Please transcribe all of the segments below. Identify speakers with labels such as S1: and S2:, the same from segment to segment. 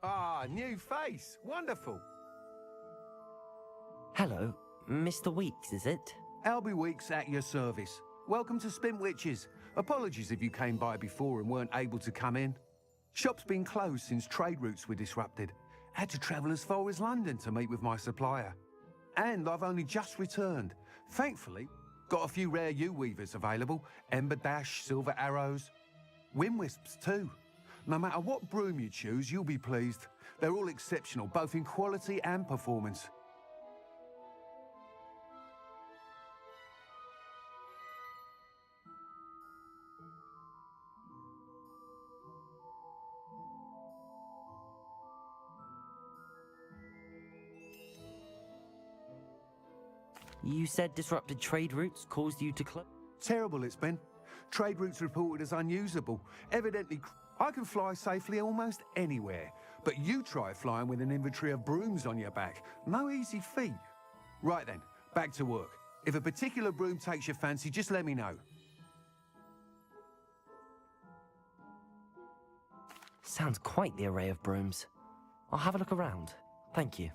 S1: Ah, new face. Wonderful.
S2: Hello, Mr. Weeks, is it?
S1: Albie Weeks at your service. Welcome to Spint Witches. Apologies if you came by before and weren't able to come in. Shop's been closed since trade routes were disrupted. Had to travel as far as London to meet with my supplier. And I've only just returned. Thankfully, got a few rare yew-weavers available. Ember Dash, Silver Arrows. Wind Wisps too. No matter what broom you choose, you'll be pleased. They're all exceptional, both in quality and performance.
S2: You said disrupted trade routes caused you to close?
S1: Terrible it's been. Trade routes reported as unusable. Evidently, I can fly safely almost anywhere. But you try flying with an inventory of brooms on your back. No easy feat. Right then, back to work. If a particular broom takes your fancy, just let me know.
S2: Sounds quite the array of brooms. I'll have a look around. Thank you.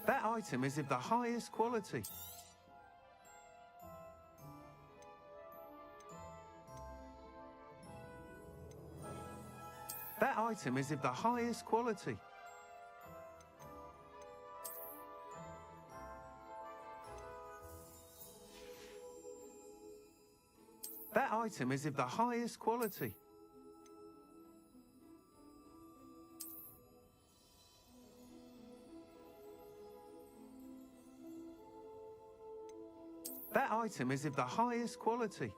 S1: That item is of the highest quality. That item is of the highest quality. That item is of the highest quality. That item is of the highest quality.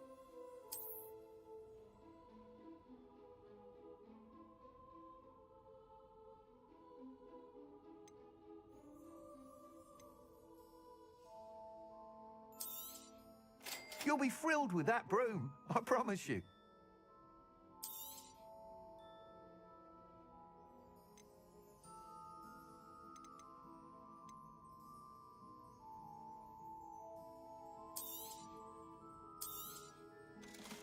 S1: You'll be thrilled with that broom, I promise you.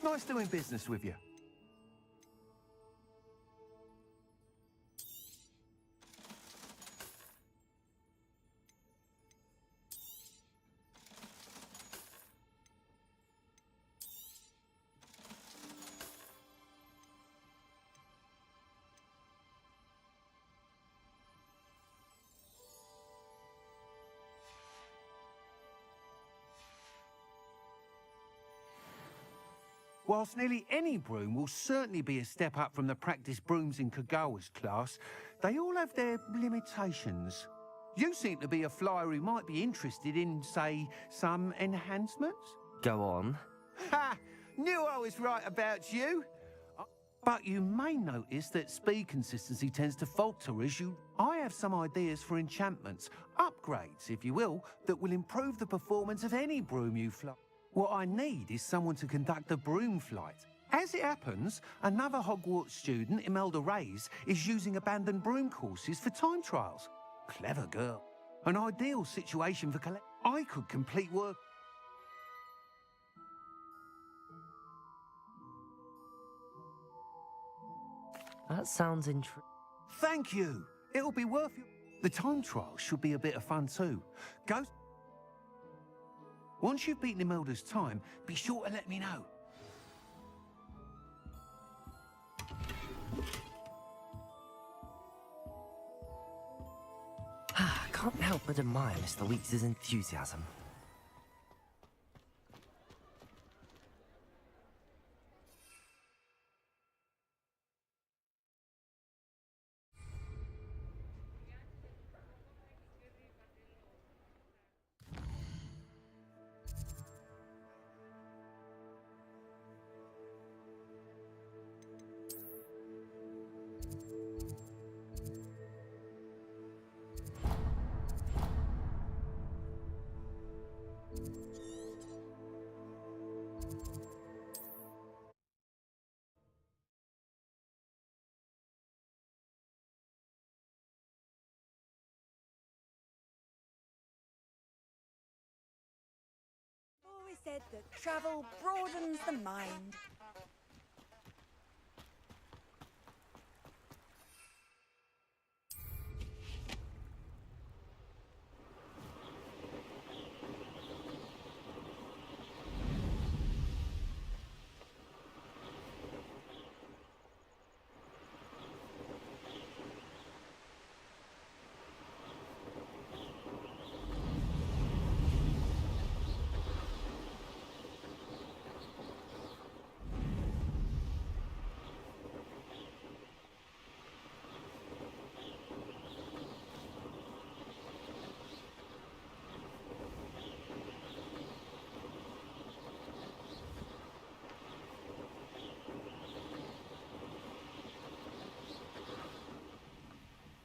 S1: Nice doing business with you. Whilst nearly any broom will certainly be a step up from the practice brooms in Kagawa's class, they all have their limitations. You seem to be a flyer who might be interested in, say, some enhancements?
S2: Go on.
S1: Ha! Knew I was right about you! But you may notice that speed consistency tends to falter as you... I have some ideas for enchantments, upgrades, if you will, that will improve the performance of any broom you fly. What I need is someone to conduct a broom flight. As it happens, another Hogwarts student, Imelda Reyes, is using abandoned broom courses for time trials. Clever girl. An ideal situation for I could complete work.
S2: That sounds intriguing.
S1: Thank you. It'll be worth it. The time trial should be a bit of fun too. Go. Once you've beaten Imelda's time, be sure to let me know.
S2: Can't help but admire Mr. Weeks' enthusiasm.
S3: said that travel broadens the mind.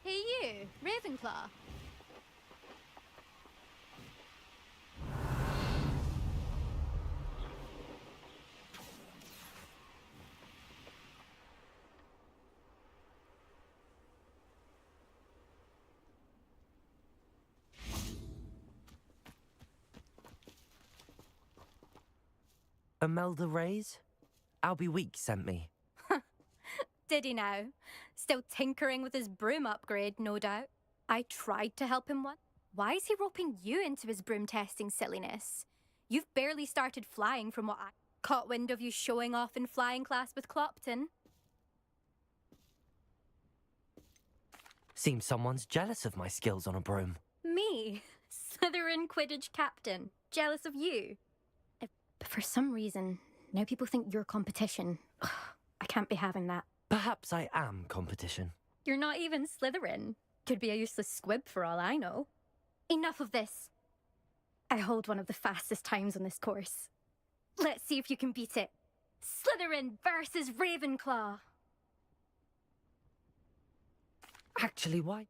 S4: Hey you, Ravenclaw.
S2: Imelda Reyes? Albie Week sent me.
S4: Did he now? Still tinkering with his broom upgrade, no doubt. I tried to help him once. Why is he roping you into his broom testing silliness? You've barely started flying from what I caught wind of you showing off in flying class with Clopton.
S2: Seems someone's jealous of my skills on a broom.
S4: Me? Slytherin Quidditch captain. Jealous of you? But for some reason, now people think you're competition. Ugh, I can't be having that.
S2: Perhaps I am competition.
S4: You're not even Slytherin. Could be a useless squib for all I know. Enough of this. I hold one of the fastest times on this course. Let's see if you can beat it. Slytherin versus Ravenclaw.
S2: Actually, why?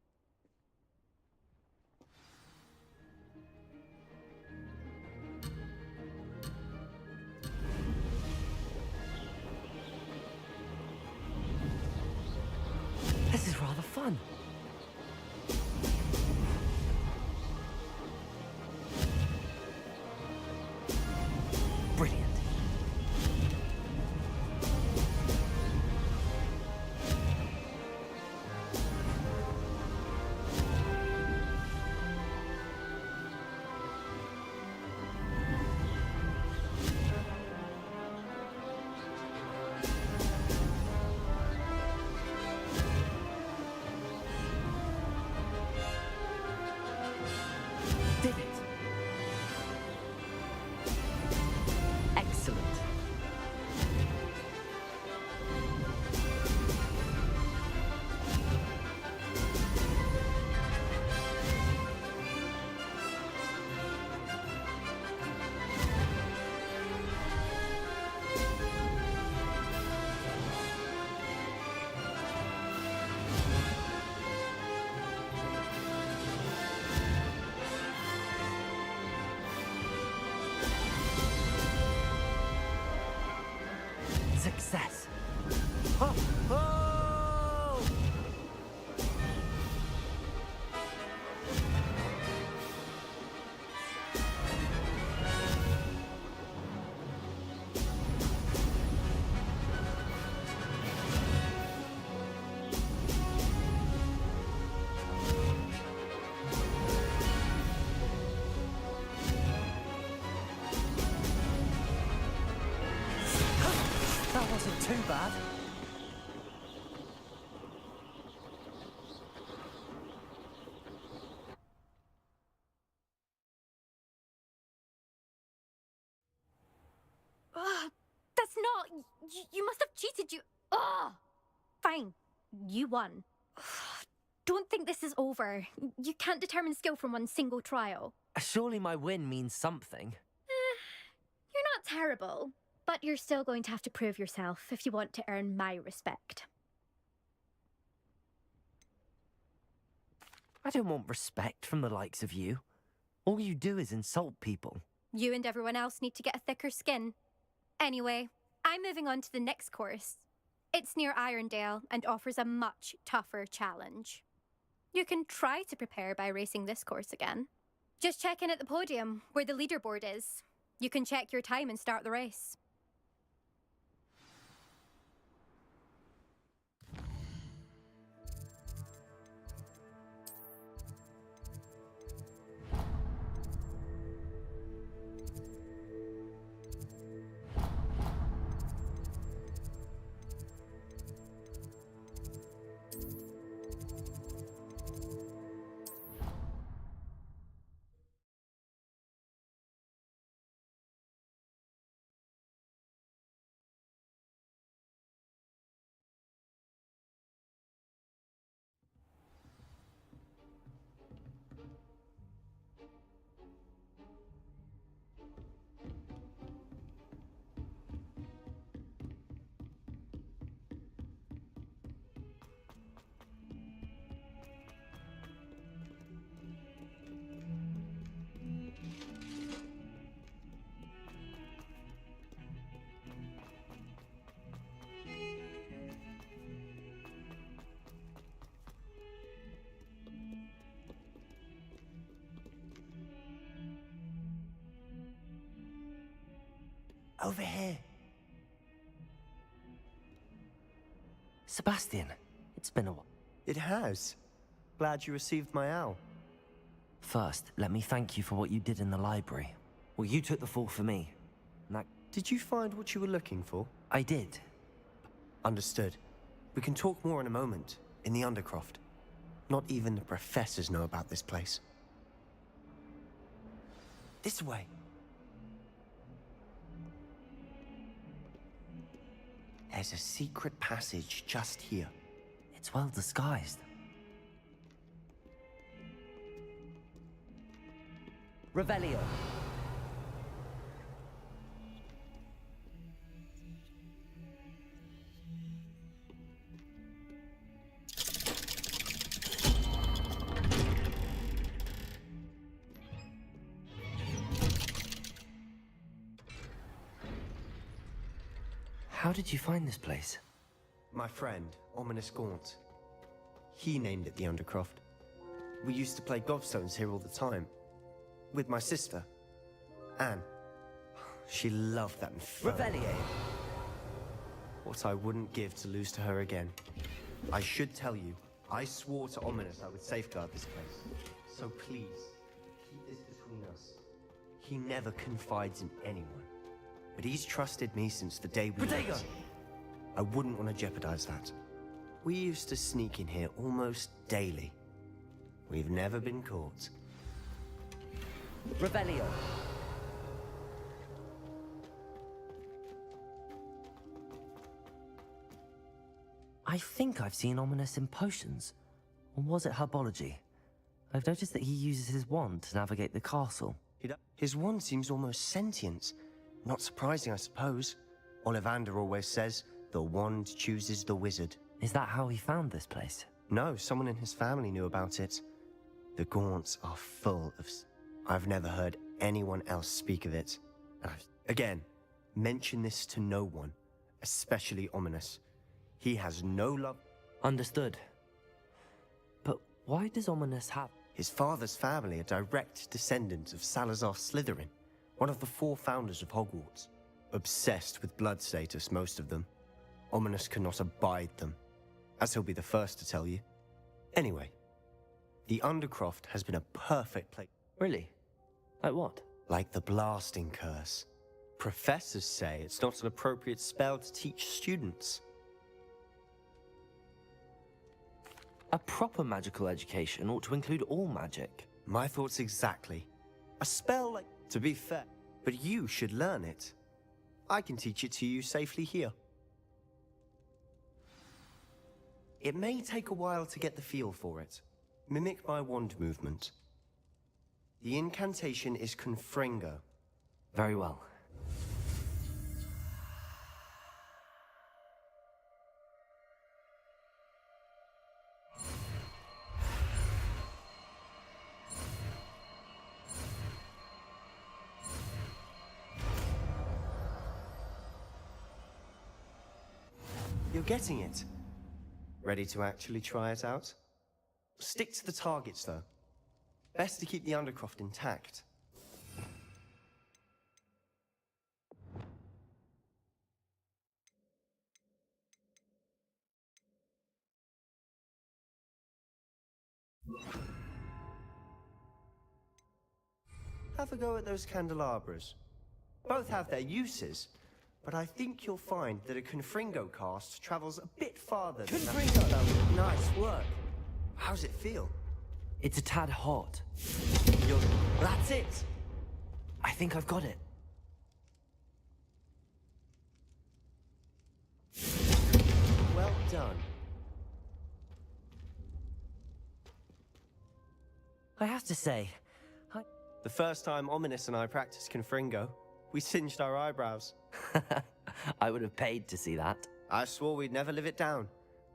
S2: This is rather fun. Brilliant. Did it. Excellent. Success. Ho, ho! That wasn't too bad.
S4: Ugh, that's not... You must have cheated, you... Ugh! Fine. You won. Don't think this is over. You can't determine skill from one single trial.
S2: Surely my win means something.
S4: You're not terrible, but you're still going to have to prove yourself if you want to earn my respect.
S2: I don't want respect from the likes of you. All you do is insult people.
S4: You and everyone else need to get a thicker skin. Anyway, I'm moving on to the next course. It's near Irondale and offers a much tougher challenge. You can try to prepare by racing this course again. Just check in at the podium, where the leaderboard is. You can check your time and start the race.
S2: Over here. Sebastian, it's been a while.
S5: It has. Glad you received my owl.
S2: First, let me thank you for what you did in the library. Well, you took the fall for me. And that...
S5: Did you find what you were looking for?
S2: I did.
S5: Understood. We can talk more in a moment, in the Undercroft. Not even the professors know about this place. This way. There's a secret passage just here.
S2: It's well disguised. Revelio. How did you find this place?
S5: My friend, Ominous Gaunt. He named it the Undercroft. We used to play gobstones here all the time. With my sister, Anne. She loved that infernal.
S2: Revelio.
S5: What I wouldn't give to lose to her again. I should tell you, I swore to Ominous I would safeguard this place. So please, keep this between us. He never confides in anyone. But he's trusted me since the day we met. I wouldn't want to jeopardize that. We used to sneak in here almost daily. We've never been caught.
S2: Revelio. I think I've seen Ominous in potions. Or was it herbology? I've noticed that he uses his wand to navigate the castle.
S5: His wand seems almost sentient. Not surprising, I suppose. Ollivander always says, the wand chooses the wizard.
S2: Is that how he found this place?
S5: No, someone in his family knew about it. The Gaunts are full of... I've never heard anyone else speak of it. Again, mention this to no one, especially Ominous. He has no love...
S2: Understood. But why does Ominous have...
S5: His father's family are direct descendants of Salazar Slytherin, one of the 4 founders of Hogwarts. Obsessed with blood status, most of them. Ominous cannot abide them, as he'll be the first to tell you. Anyway, the Undercroft has been a perfect place.
S2: Really? Like what?
S5: Like the blasting curse. Professors say it's not an appropriate spell to teach students.
S2: A proper magical education ought to include all magic.
S5: My thoughts exactly. A spell like... To be fair, but you should learn it. I can teach it to you safely here. It may take a while to get the feel for it. Mimic my wand movement. The incantation is Confringo.
S2: Very well.
S5: You're getting it. Ready to actually try it out? Stick to the targets, though. Best to keep the Undercroft intact. Have a go at those candelabras. Both have their uses, but I think you'll find that a Confringo cast travels a bit farther than that. Nice work. How's it feel?
S2: It's a tad hot.
S5: That's it!
S2: I think I've got it.
S5: Well done.
S2: I have to say,
S5: The first time Ominous and I practiced Confringo, we singed our eyebrows.
S2: I would have paid to see that.
S5: I swore we'd never live it down.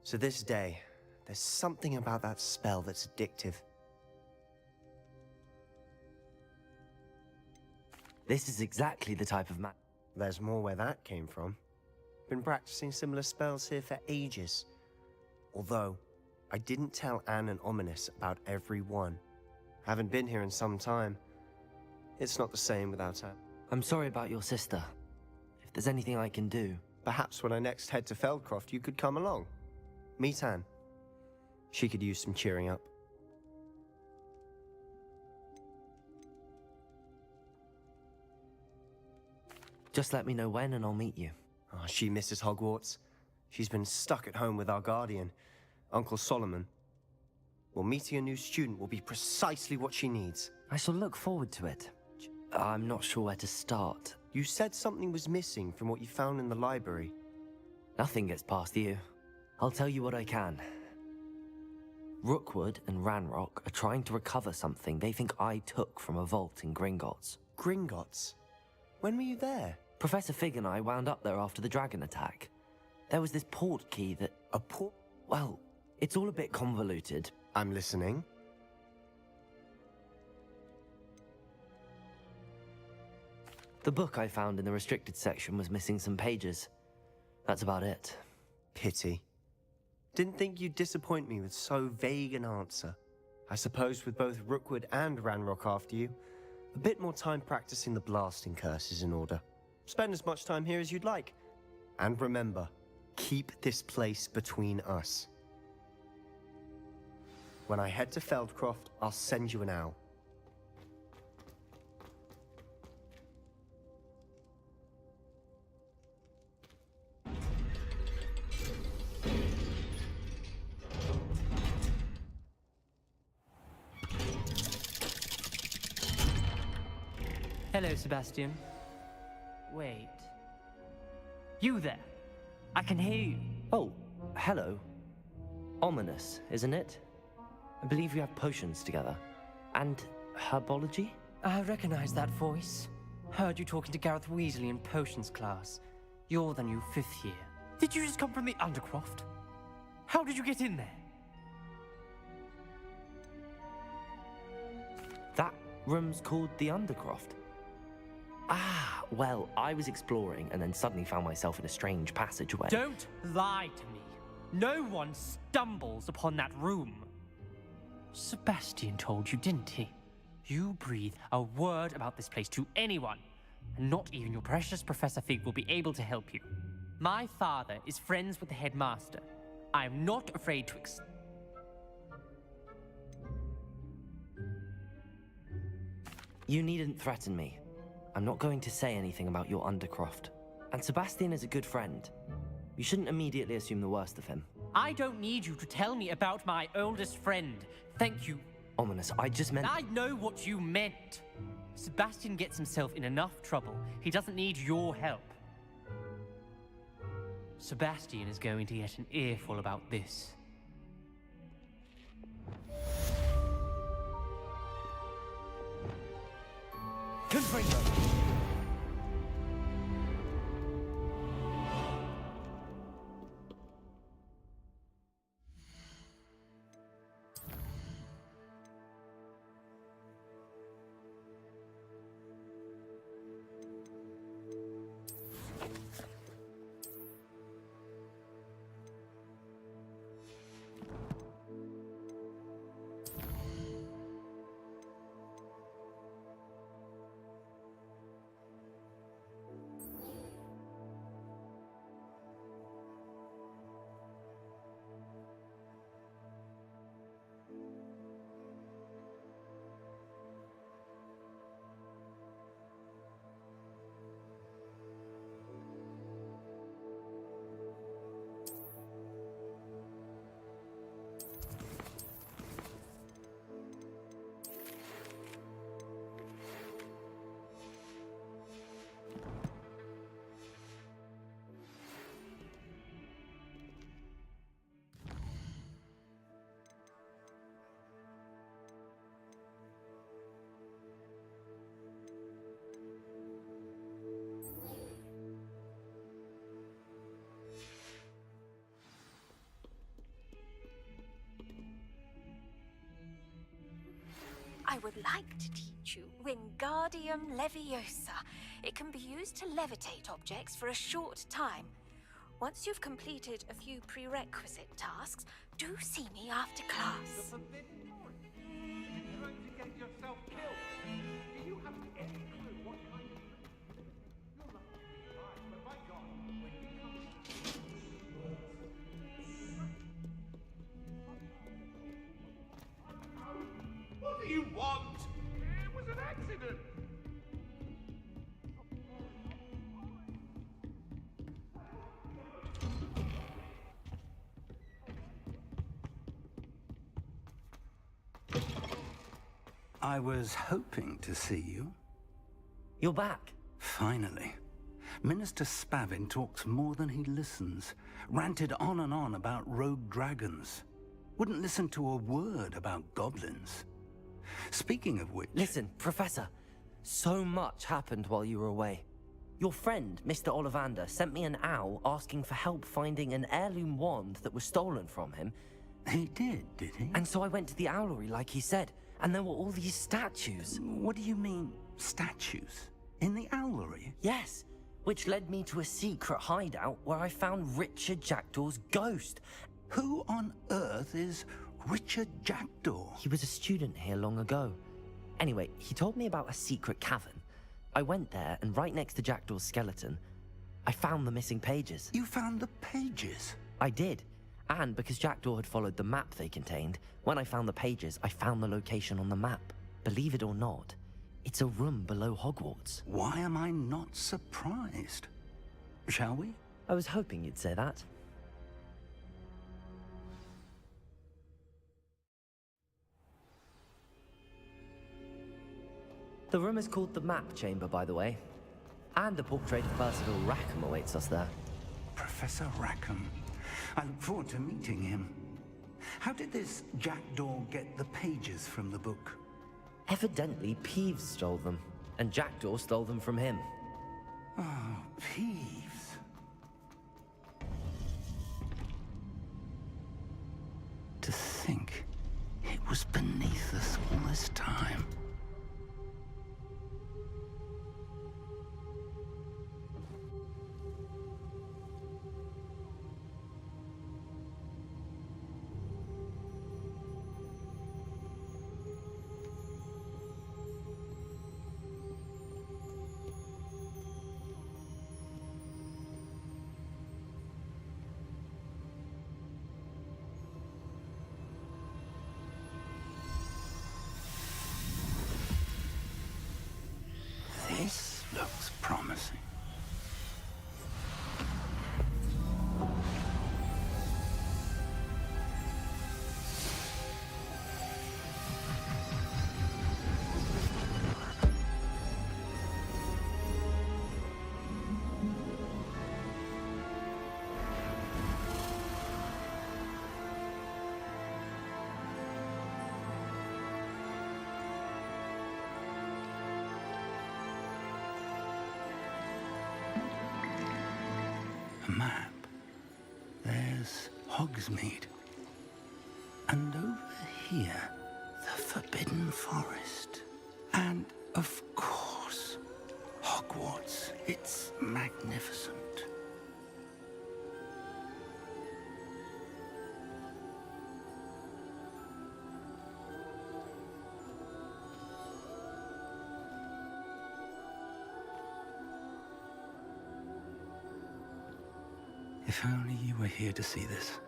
S5: So this day, there's something about that spell that's addictive.
S2: This is exactly the type of
S5: There's more where that came from. Been practicing similar spells here for ages. Although, I didn't tell Anne and Ominous about every one. Haven't been here in some time. It's not the same without Anne.
S2: I'm sorry about your sister. If there's anything I can do...
S5: Perhaps when I next head to Feldcroft, you could come along. Meet Anne. She could use some cheering up.
S2: Just let me know when and I'll meet you.
S5: Oh, she misses Hogwarts. She's been stuck at home with our guardian, Uncle Solomon. Well, meeting a new student will be precisely what she needs.
S2: I shall look forward to it. I'm not sure where to start.
S5: You said something was missing from what you found in the library.
S2: Nothing gets past you. I'll tell you what I can. Rookwood and Ranrock are trying to recover something they think I took from a vault in Gringotts.
S5: Gringotts? When were you there?
S2: Professor Fig and I wound up there after the dragon attack. There was this port key that...
S5: A port?
S2: Well, it's all a bit convoluted.
S5: I'm listening.
S2: The book I found in the restricted section was missing some pages. That's about it.
S5: Pity. Didn't think you'd disappoint me with so vague an answer. I suppose with both Rookwood and Ranrock after you, a bit more time practicing the blasting curse is in order. Spend as much time here as you'd like. And remember, keep this place between us. When I head to Feldcroft, I'll send you an owl.
S6: Hello, Sebastian. Wait. You there? I can hear you.
S2: Oh, hello. Ominous, isn't it? I believe we have potions together. And herbology?
S6: I recognize that voice. Heard you talking to Gareth Weasley in potions class. You're the new 5th year. Did you just come from the Undercroft? How did you get in there?
S2: That room's called the Undercroft. Ah, well, I was exploring and then suddenly found myself in a strange passageway.
S6: Don't lie to me. No one stumbles upon that room. Sebastian told you, didn't he? You breathe a word about this place to anyone, and not even your precious Professor Fig will be able to help you. My father is friends with the headmaster. I am not afraid to
S2: You needn't threaten me. I'm not going to say anything about your Undercroft. And Sebastian is a good friend. You shouldn't immediately assume the worst of him.
S6: I don't need you to tell me about my oldest friend. Thank you.
S2: Ominous, I just meant...
S6: I know what you meant. Sebastian gets himself in enough trouble. He doesn't need your help. Sebastian is going to get an earful about this.
S2: Confringo!
S7: like to teach you Wingardium Leviosa. It can be used to levitate objects for a short time. Once you've completed a few prerequisite tasks, do see me after class.
S1: You're going to get yourself killed. Do you have any clue what kind of... You're lucky to be alive, but by God, when you come... What do you want? It was an accident.
S8: I was hoping to see you.
S2: You're back.
S8: Finally. Minister Spavin talks more than he listens. Ranted on and on about rogue dragons. Wouldn't listen to a word about goblins. Speaking of which...
S2: Listen, Professor. So much happened while you were away. Your friend, Mr. Ollivander, sent me an owl asking for help finding an heirloom wand that was stolen from him.
S8: He did he?
S2: And so I went to the owlery like he said, and there were all these statues.
S8: What do you mean, statues? In the owlery?
S2: Yes, which led me to a secret hideout where I found Richard Jackdaw's ghost.
S8: Who on earth is Richard Jackdaw?
S2: He was a student here long ago. Anyway, he told me about a secret cavern. I went there, and right next to Jackdaw's skeleton, I found the missing pages.
S8: You found the pages?
S2: I did. And because Jackdaw had followed the map they contained, when I found the pages, I found the location on the map. Believe it or not, it's a room below Hogwarts.
S8: Why am I not surprised? Shall we?
S2: I was hoping you'd say that. The room is called the Map Chamber, by the way. And a portrait of Percival Rackham awaits us there.
S8: Professor Rackham. I look forward to meeting him. How did this Jackdaw get the pages from the book?
S2: Evidently, Peeves stole them, and Jackdaw stole them from him.
S8: Oh, Peeves. To think it was beneath us all this time. This looks promising. Map. There's Hogsmeade. And over here, the Forbidden Forest. And, of course, Hogwarts. It's magnificent. If only you were here to see this.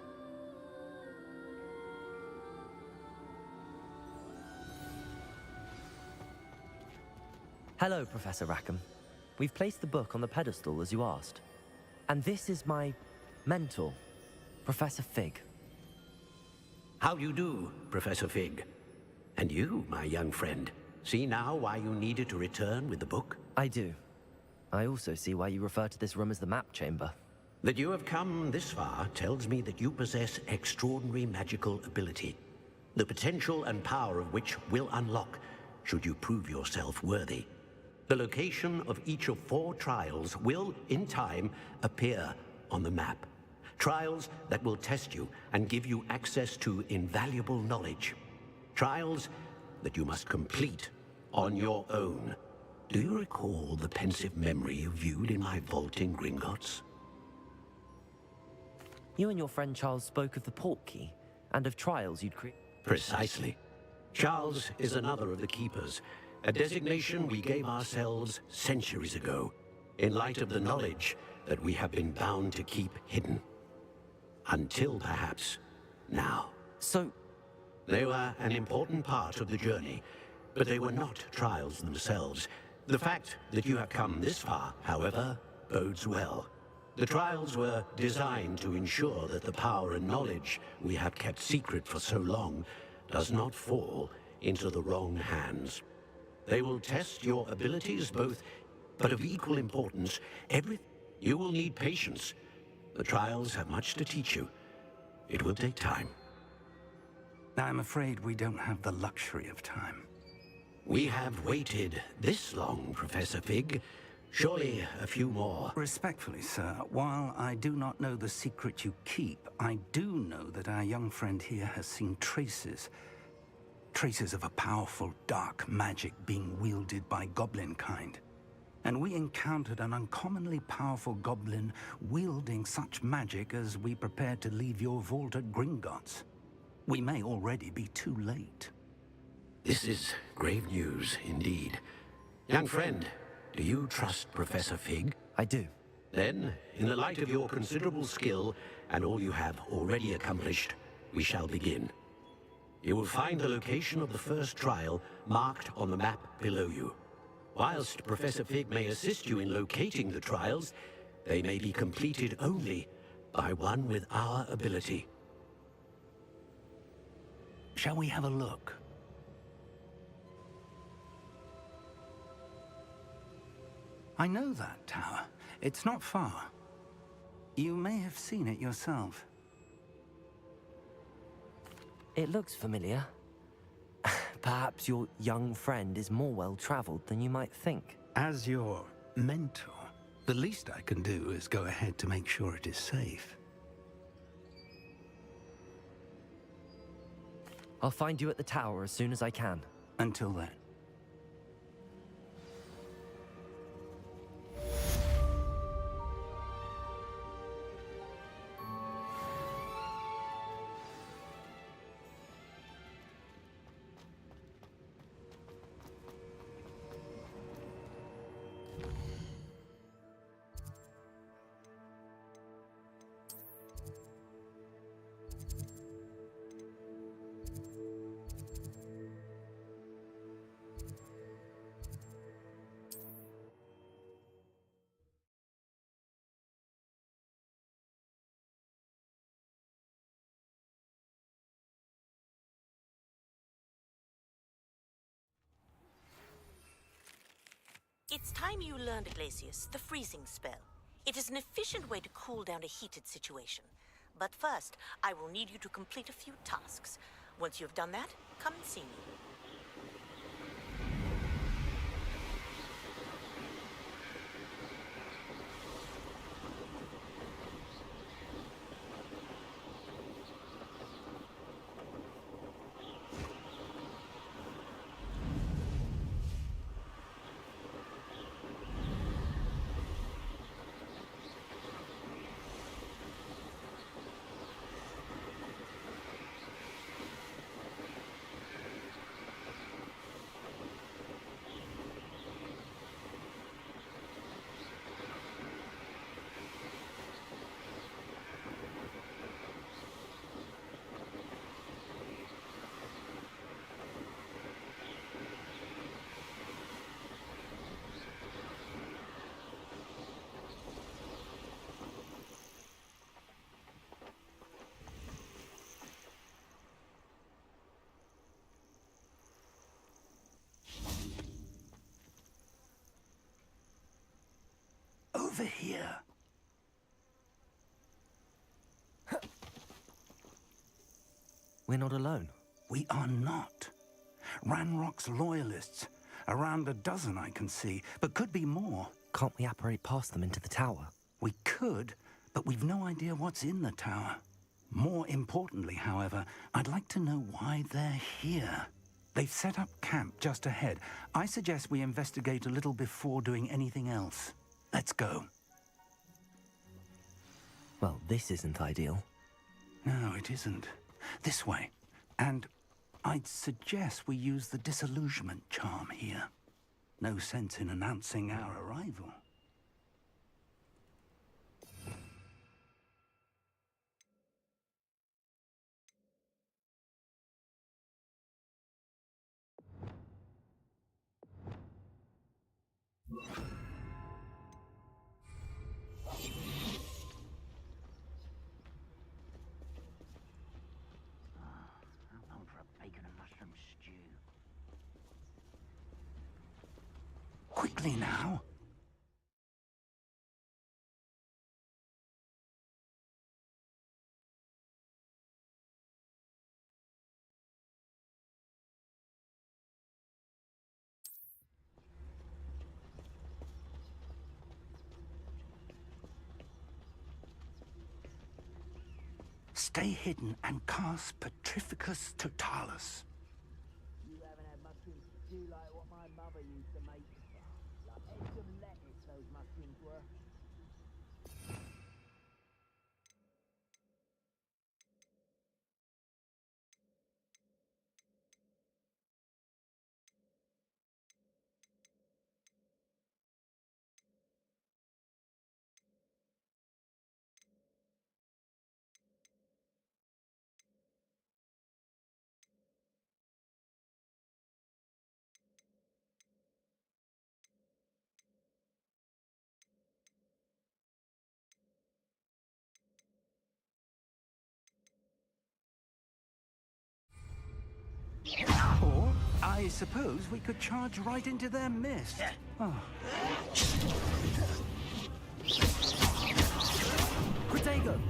S2: Hello, Professor Rackham. We've placed the book on the pedestal as you asked. And this is my mentor, Professor Fig.
S9: How do you do, Professor Fig? And you, my young friend, see now why you needed to return with the book?
S2: I do. I also see why you refer to this room as the Map Chamber.
S9: That you have come this far tells me that you possess extraordinary magical ability, the potential and power of which will unlock should you prove yourself worthy. The location of each of 4 trials will, in time, appear on the map. Trials that will test you and give you access to invaluable knowledge. Trials that you must complete on your own. Do you recall the pensive memory you viewed in my vault in Gringotts?
S2: You and your friend Charles spoke of the port key and of trials you'd create.
S9: Precisely. Charles is another of the Keepers, a designation we gave ourselves centuries ago, in light of the knowledge that we have been bound to keep hidden. Until perhaps now.
S2: So,
S9: they were an important part of the journey, but they were not trials themselves. The fact that you have come this far, however, bodes well. The trials were designed to ensure that the power and knowledge we have kept secret for so long does not fall into the wrong hands. They will test your abilities both, but of equal importance, you will need patience. The trials have much to teach you. It will take time.
S8: I'm afraid we don't have the luxury of time.
S9: We have waited this long, Professor Fig. Surely a few more.
S8: Respectfully, sir, while I do not know the secret you keep, I do know that our young friend here has seen traces. Traces of a powerful dark magic being wielded by goblin kind. And we encountered an uncommonly powerful goblin wielding such magic as we prepared to leave your vault at Gringotts. We may already be too late.
S9: This is grave news indeed. Young friend, do you trust Professor Fig?
S2: I do.
S9: Then, in the light of your considerable skill and all you have already accomplished, we shall begin. You will find the location of the first trial marked on the map below you. Whilst Professor Fig may assist you in locating the trials, they may be completed only by one with our ability.
S8: Shall we have a look? I know that tower. It's not far. You may have seen it yourself.
S2: It looks familiar. Perhaps your young friend is more well-traveled than you might think.
S8: As your mentor, the least I can do is go ahead to make sure it is safe.
S2: I'll find you at the tower as soon as I can.
S8: Until then.
S10: It's time you learned, Glacius, the freezing spell. It is an efficient way to cool down a heated situation. But first, I will need you to complete a few tasks. Once you've done that, come and see me.
S8: Over here.
S2: We're not alone.
S8: We are not. Ranrock's loyalists. Around a dozen I can see, but could be more.
S2: Can't we apparate past them into the tower?
S8: We could, but we've no idea what's in the tower. More importantly, however, I'd like to know why they're here. They've set up camp just ahead. I suggest we investigate a little before doing anything else. Let's go.
S2: Well, this isn't ideal.
S8: No, it isn't. This way. And I'd suggest we use the disillusionment charm here. No sense in announcing our arrival. Quickly now. Stay hidden and cast Petrificus Totalis.
S11: You haven't had mushrooms to do like what my mother used to make. Like eggs of lettuce, those mushrooms were.
S8: Or, I suppose we could charge right into their mist. Oh.
S2: Protego!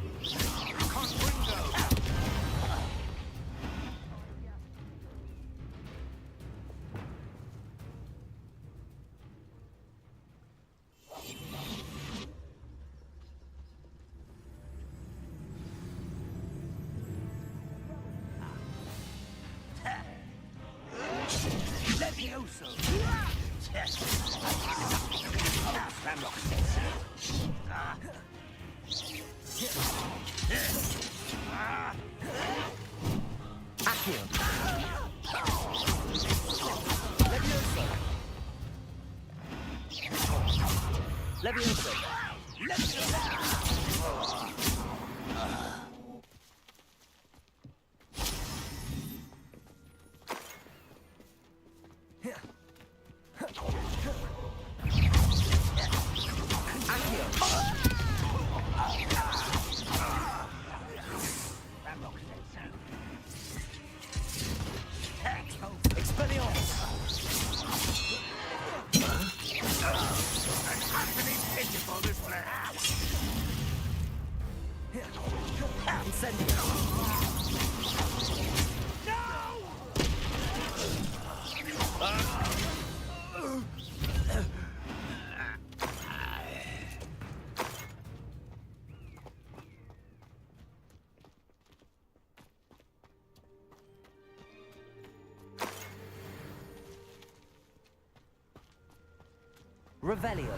S2: Revelio.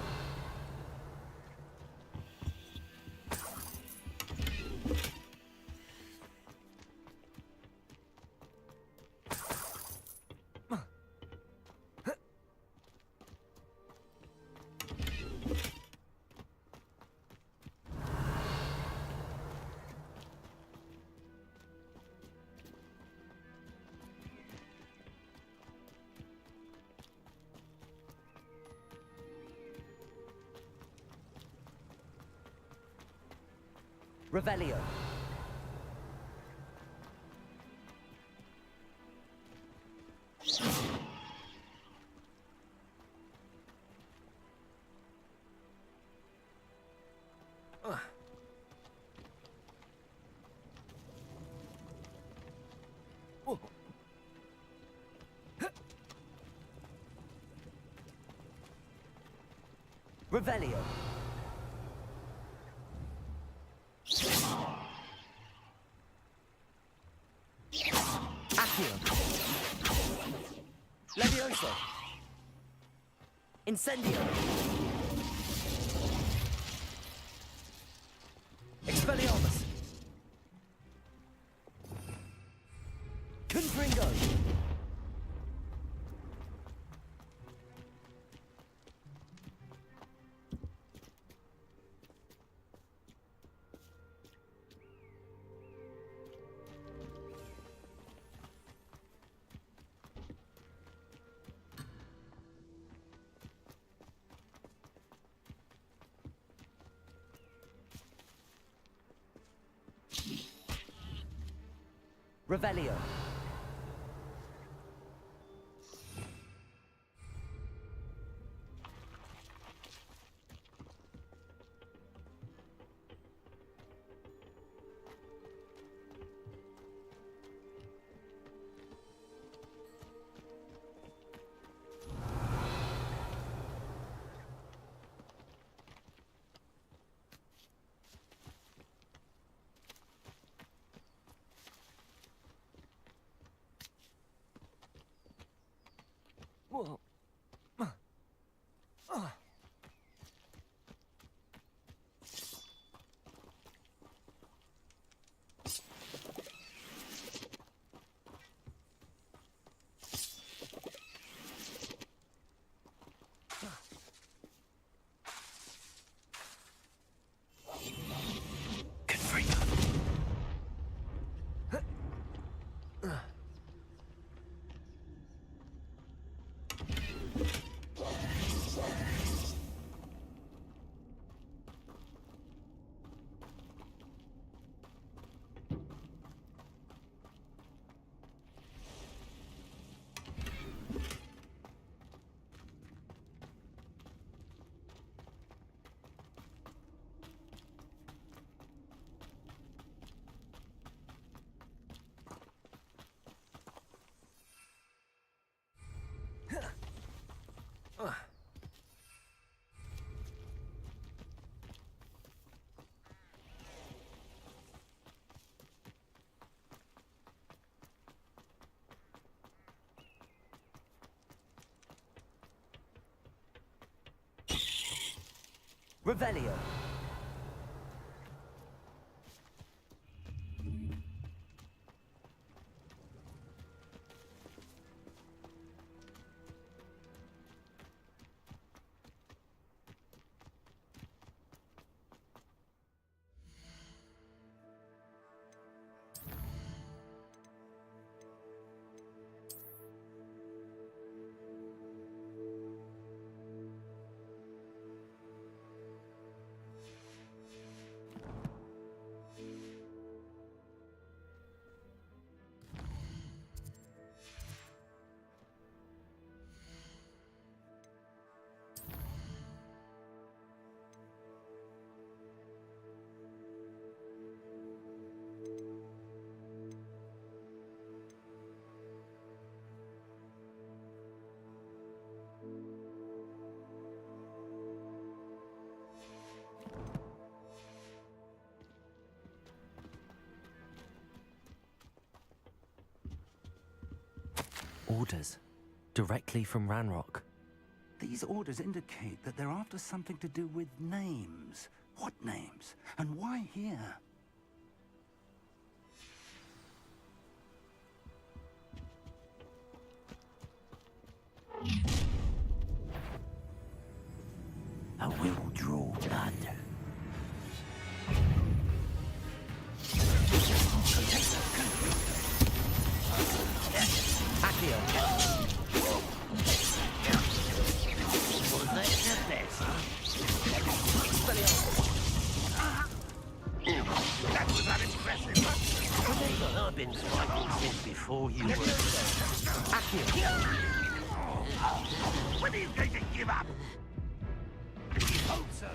S2: Revelio. Revelio. Accio. Incendio! Expelliarmus! Confringo! Revelio. Whoa. Revelio. Orders. Directly from Ranrock.
S8: These orders indicate that they're after something to do with names. What names? And why here?
S9: I will draw blood.
S2: Accio.
S9: That was unimpressive. Remember, I've been fighting since before you were.
S2: Accio.
S9: When are you going to give up?
S1: Hope so.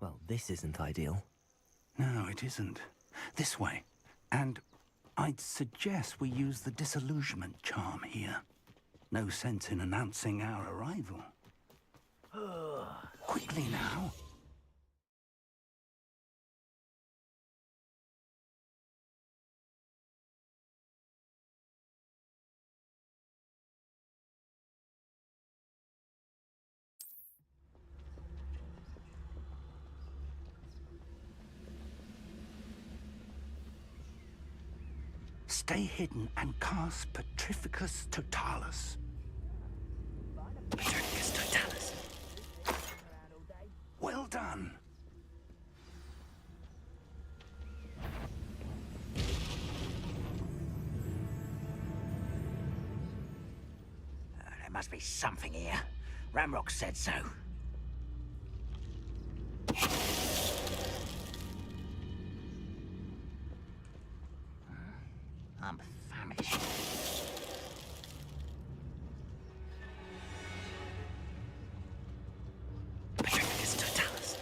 S2: Well, this isn't ideal.
S8: No, it isn't. This way. And I'd suggest we use the disillusionment charm here. No sense in announcing our arrival. Quickly now. Stay hidden and cast Petrificus Totalis.
S2: Petrificus Totalis.
S8: Well done.
S12: There must be something here. Ramrock said so. I'm famished.
S2: Petrificus Totalis.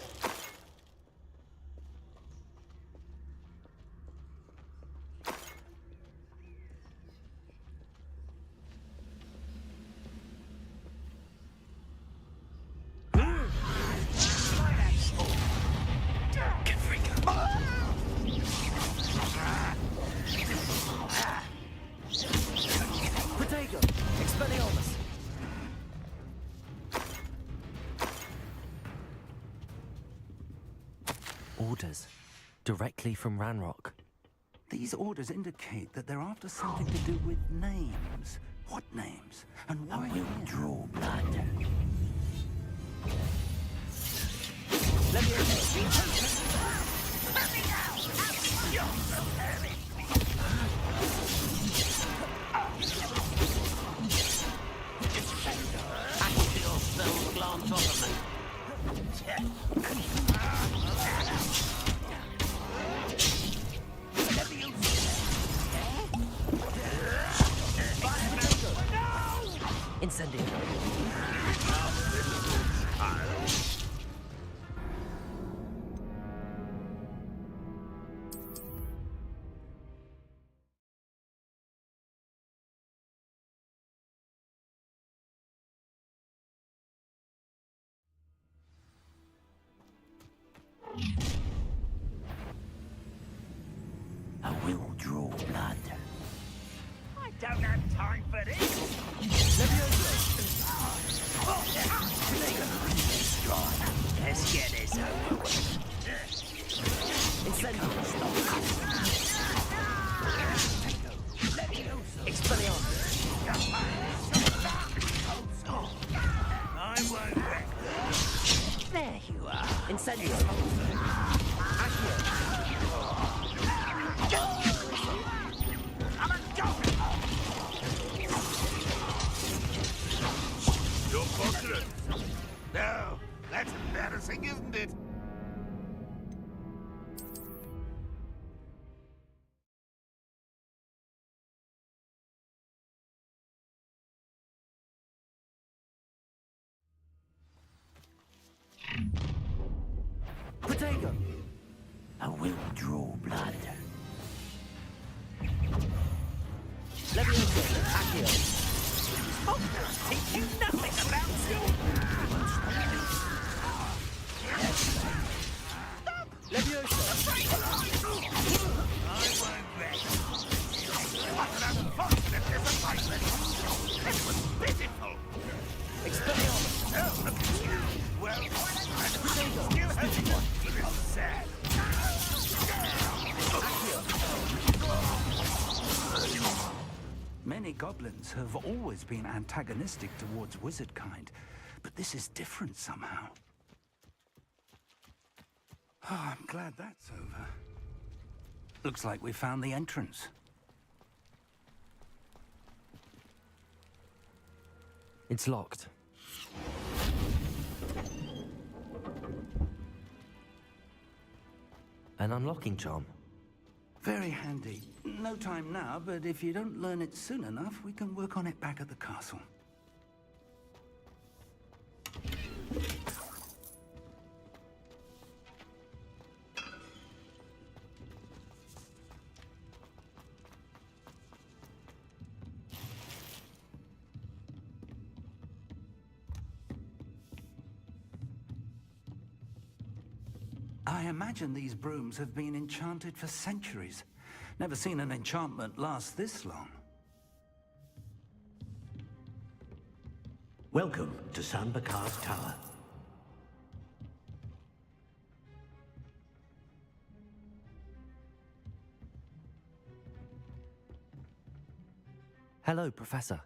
S2: Protego! Expelliarmus! Orders. Directly from Ranrock.
S8: These orders indicate that they're after something to do with names. What names? And why?
S12: I will draw blood.
S2: Let me Incendio.
S12: I will draw blood.
S11: I don't have time for this. Let's get this over with.
S2: Incendio. Expelliarmus.
S11: I won't wreck. There you are.
S2: Incendio.
S1: You're fortunate. No, that's embarrassing, isn't it?
S2: Protego.
S12: I will draw blood.
S2: Leviosa. Accio.
S11: Teach you nothing about you.
S2: Leviosa.
S11: I won't wreck. What an unfortunate disappointment. It was pitiful.
S2: Expelliarmus.
S11: Well, I still have one. It's sad.
S8: Many goblins have always been antagonistic towards wizard kind, but this is different somehow. Oh, I'm glad that's over. Looks like we found the entrance.
S2: It's locked. An unlocking charm.
S8: Very handy. No time now, but if you don't learn it soon enough, we can work on it back at the castle. imagine these brooms have been enchanted for centuries. Never seen an enchantment last this long.
S9: Welcome to San Bakar's Tower.
S2: Hello, Professor.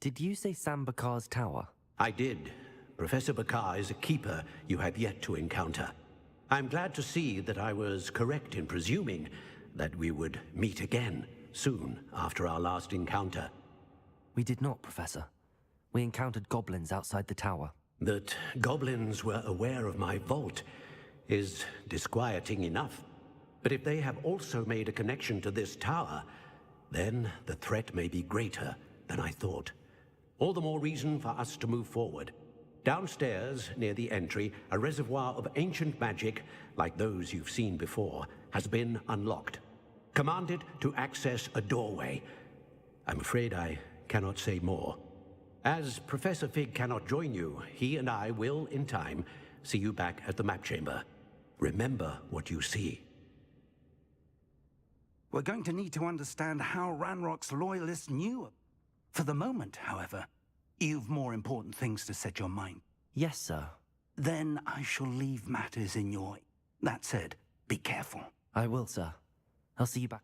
S2: Did you say Sam Bakar's tower?
S9: I did. Professor Bakar is a keeper you have yet to encounter. I'm glad to see that I was correct in presuming that we would meet again soon after our last encounter.
S2: We did not, Professor. We encountered goblins outside the tower.
S9: That goblins were aware of my vault is disquieting enough. But if they have also made a connection to this tower, then the threat may be greater than I thought. All the more reason for us to move forward. Downstairs, near the entry, a reservoir of ancient magic, like those you've seen before, has been unlocked. Commanded to access a doorway. I'm afraid I cannot say more. As Professor Fig cannot join you, he and I will, in time, see you back at the map chamber. Remember what you see.
S8: We're going to need to understand how Ranrock's loyalists knew. For the moment, however, you've more important things to set your mind.
S2: Yes, sir.
S8: Then I shall leave matters in your... That said, be careful.
S2: I will, sir. I'll see you back.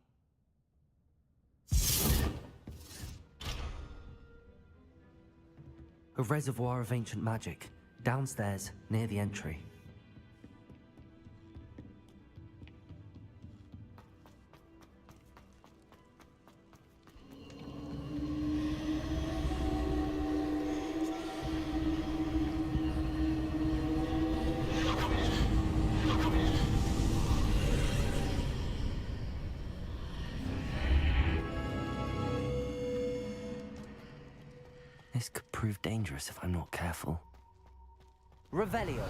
S2: A reservoir of ancient magic, downstairs, near the entry. This could prove dangerous if I'm not careful. Revelio.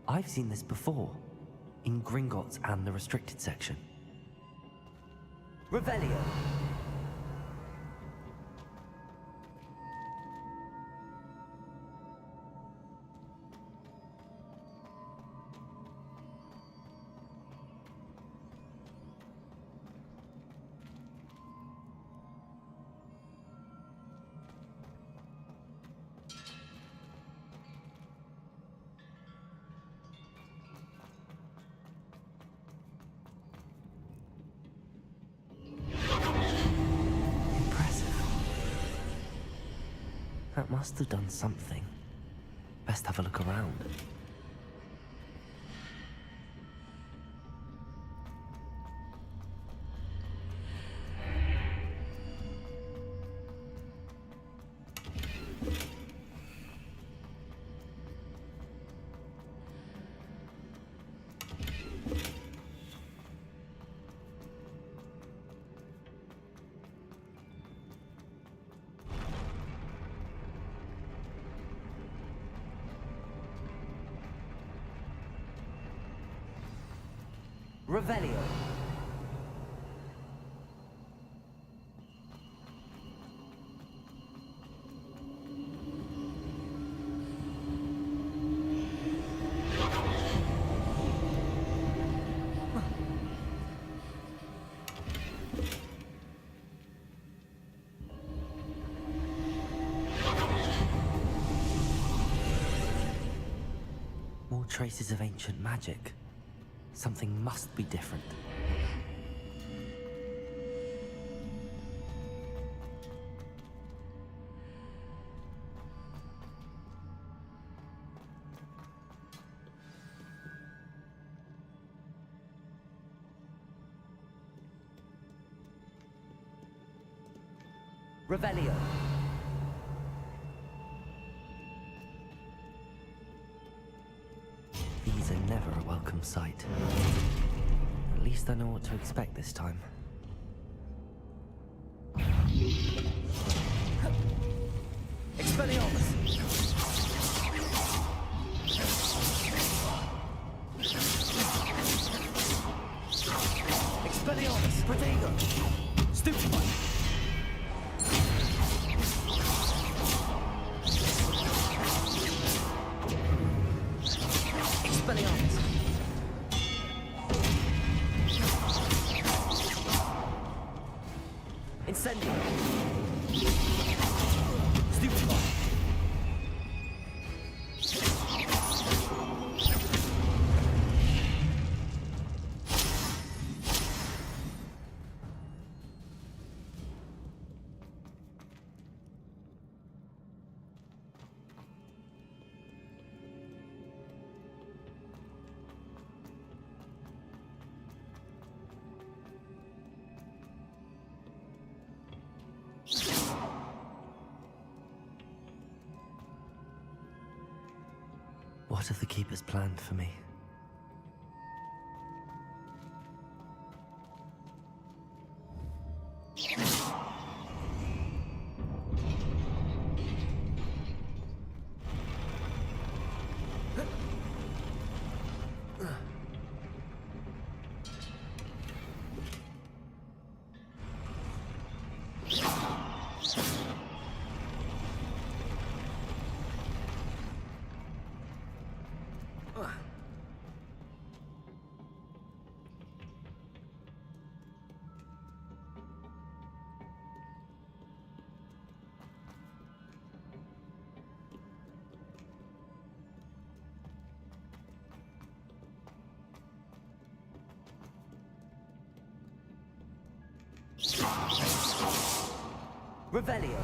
S2: I've seen this before, in Gringotts and the restricted section. Revelio! That must have done something. Best have a look around. Revelio. More traces of ancient magic. Something must be different. Revelio. These are never a welcome sight. At least least I know what to expect this time. Expelliarmus! Expelliarmus! Protego! Stupefy! Expelliarmus! Incendio! Stupefy! What have the Keepers planned for me? Revelio.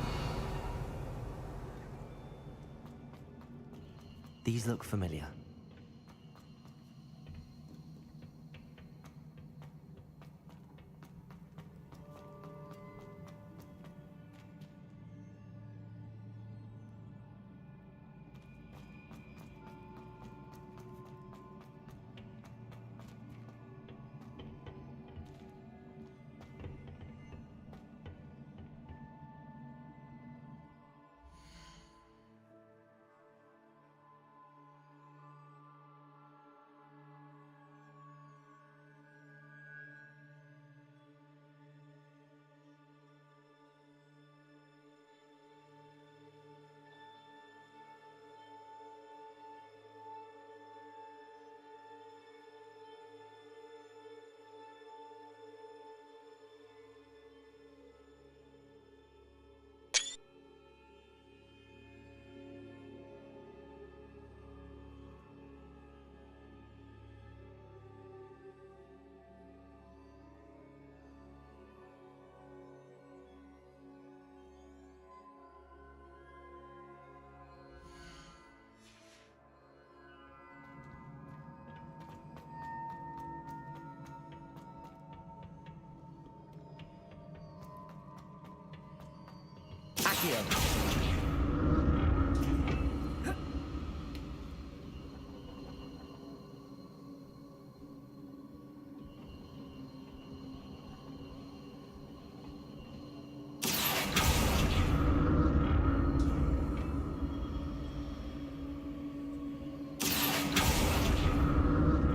S2: These look familiar. Accio.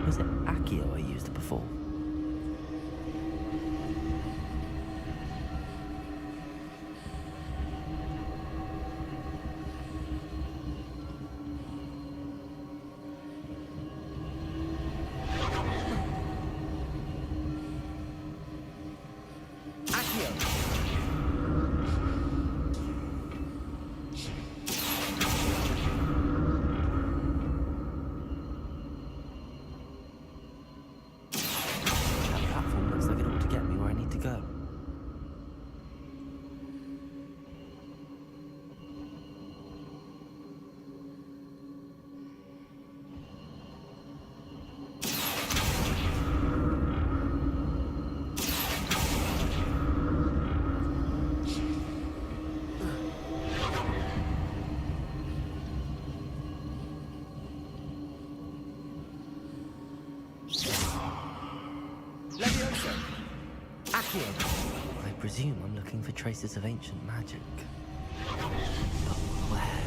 S2: Was it Accio I used before? Leviosa! I presume I'm looking for traces of ancient magic. But where?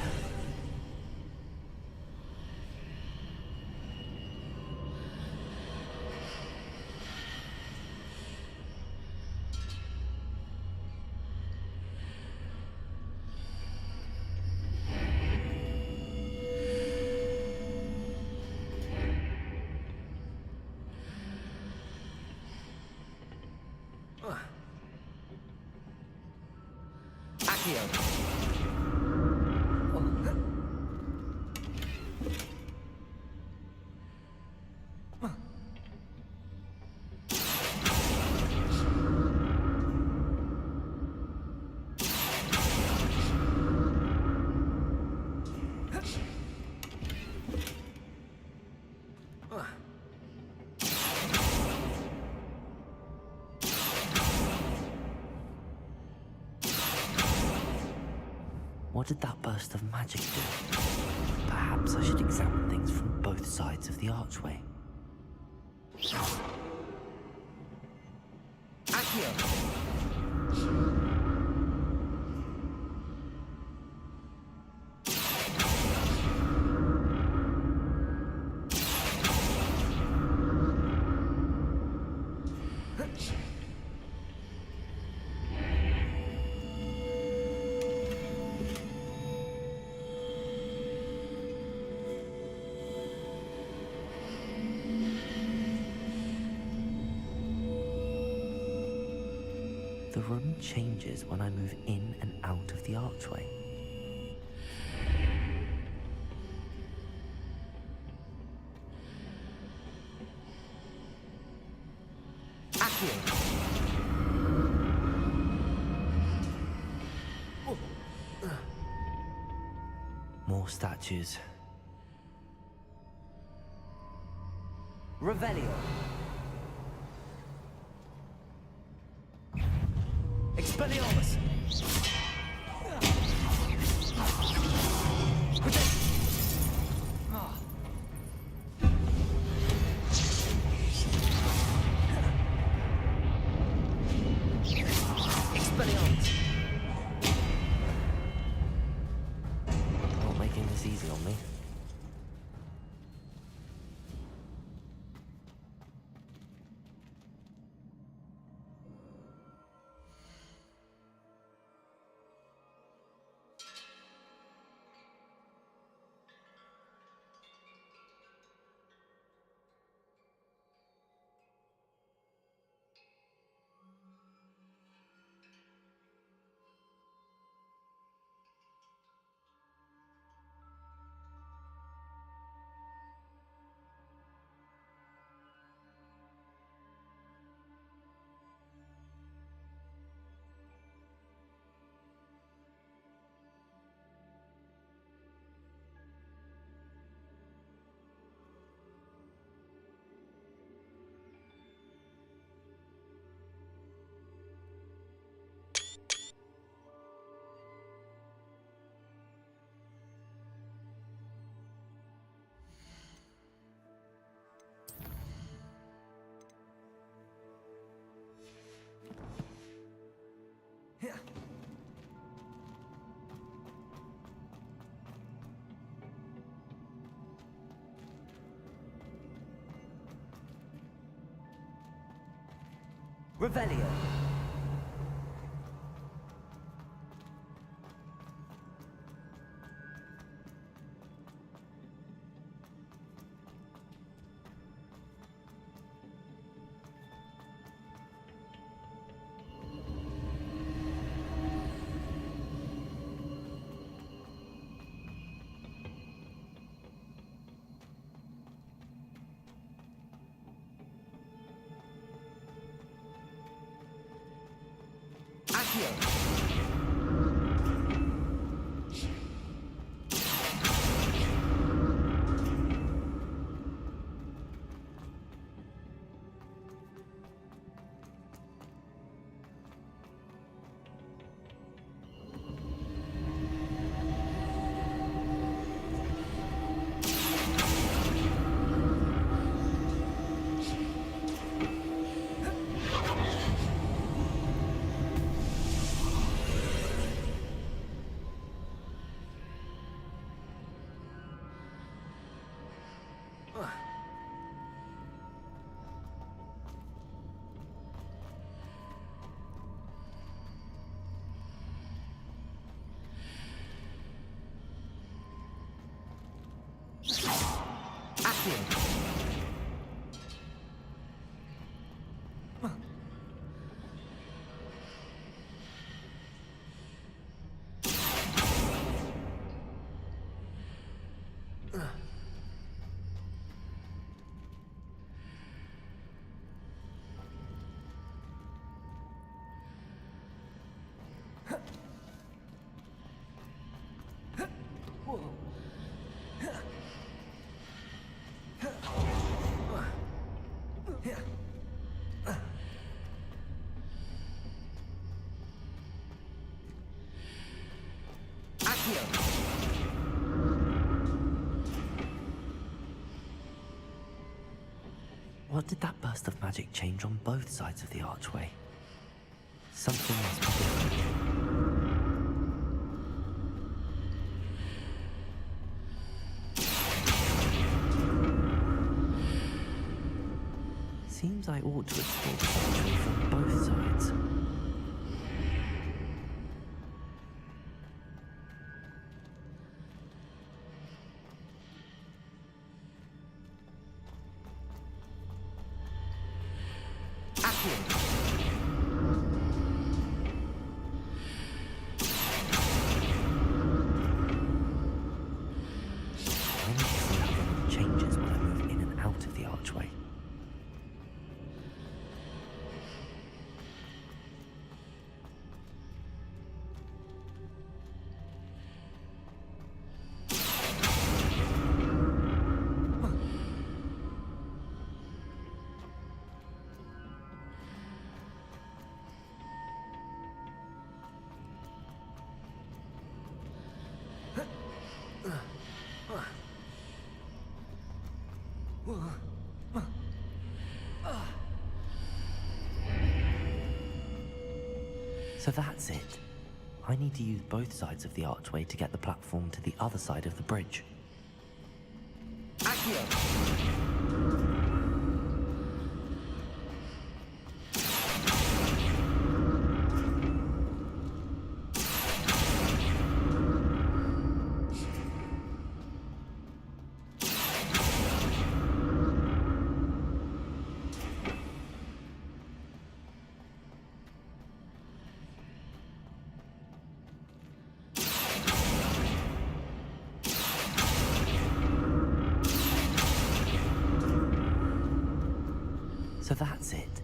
S2: What did that burst of magic do? Perhaps I should examine things from both sides of the archway. The room changes when I move in and out of the archway. More statues. Revelio. Expelliarmus! Expelliarmus! Not making this easy on me. Revelio. What did that burst of magic change on both sides of the archway? Something must be different. Seems I ought to explore the archway from both sides. I need to see how the room changes when I move in and out of the archway. So that's it. I need to use both sides of the archway to get the platform to the other side of the bridge. So that's it.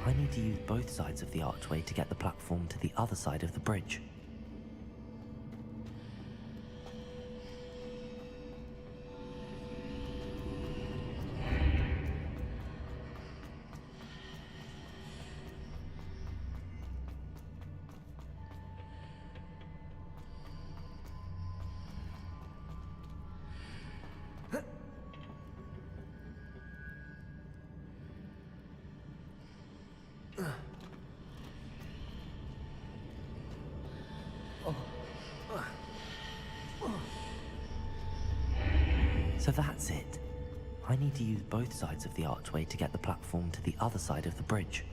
S2: I need to use both sides of the archway to get the platform to the other side of the bridge. So that's it. I need to use both sides of the archway to get the platform to the other side of the bridge.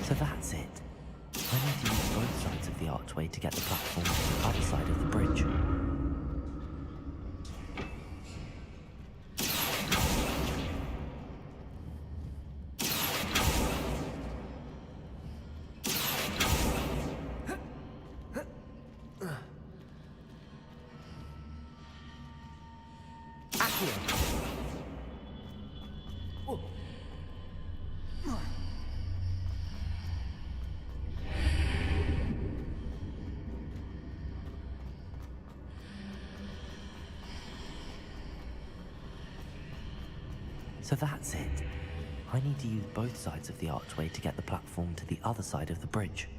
S2: So that's it. I need to use both sides of the archway to get the platform to the other side of the bridge. So that's it. I need to use both sides of the archway to get the platform to the other side of the bridge.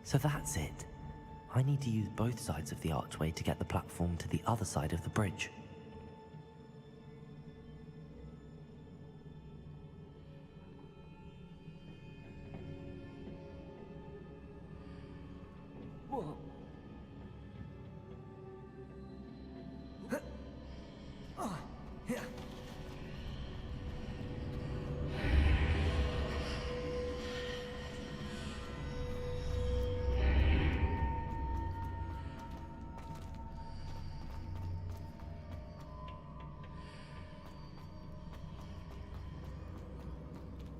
S2: So that's it. I need to use both sides of the archway to get the platform to the other side of the bridge.
S6: Whoa.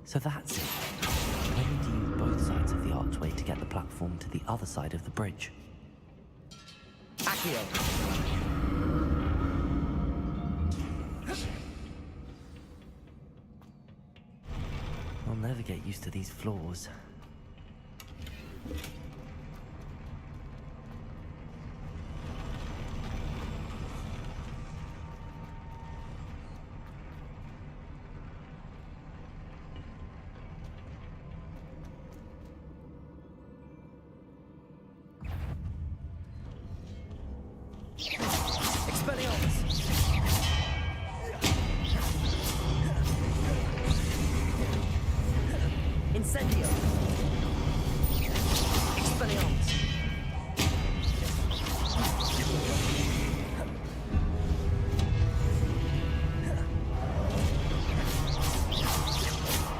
S2: So that's it. I need to use both sides of the archway to get the platform to the other side of the bridge. Accio! I'll never get used to these floors. Incendio! Expelliarmus!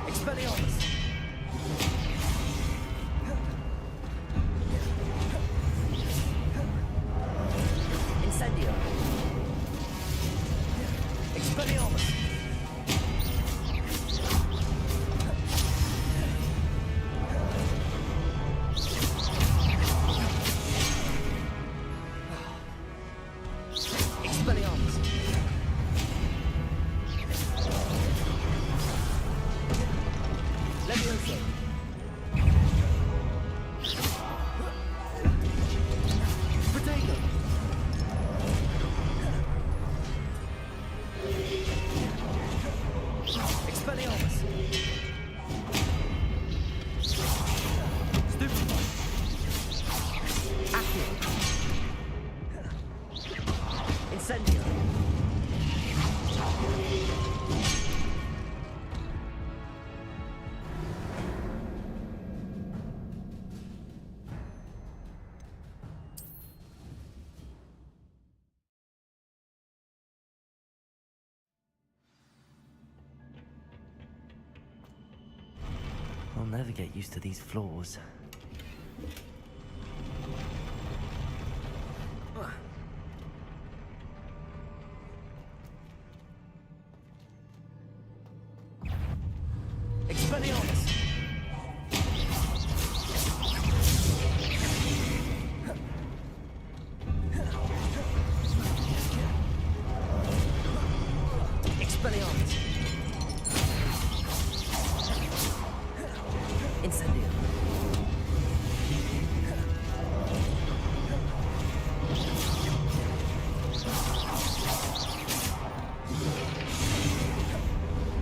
S2: Expelliarmus! Incendio! Expelliarmus! I'll never get used to these floors. Expelliarmus! Expelliarmus! Incendio!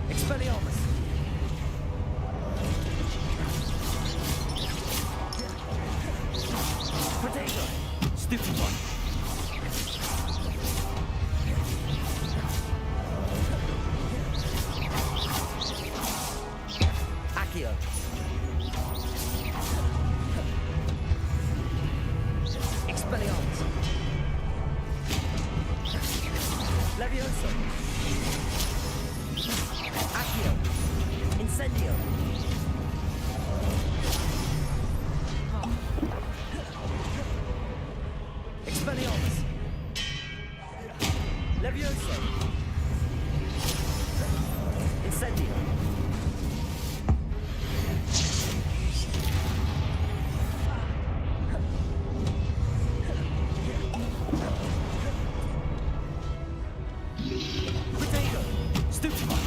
S2: Expelliarmus! Potato! Stupid one! Accio! Expelliarmus! Levioso! Accio! Incendio! Expelliarmus! Levioso! Incendio! Potato! Stupid one!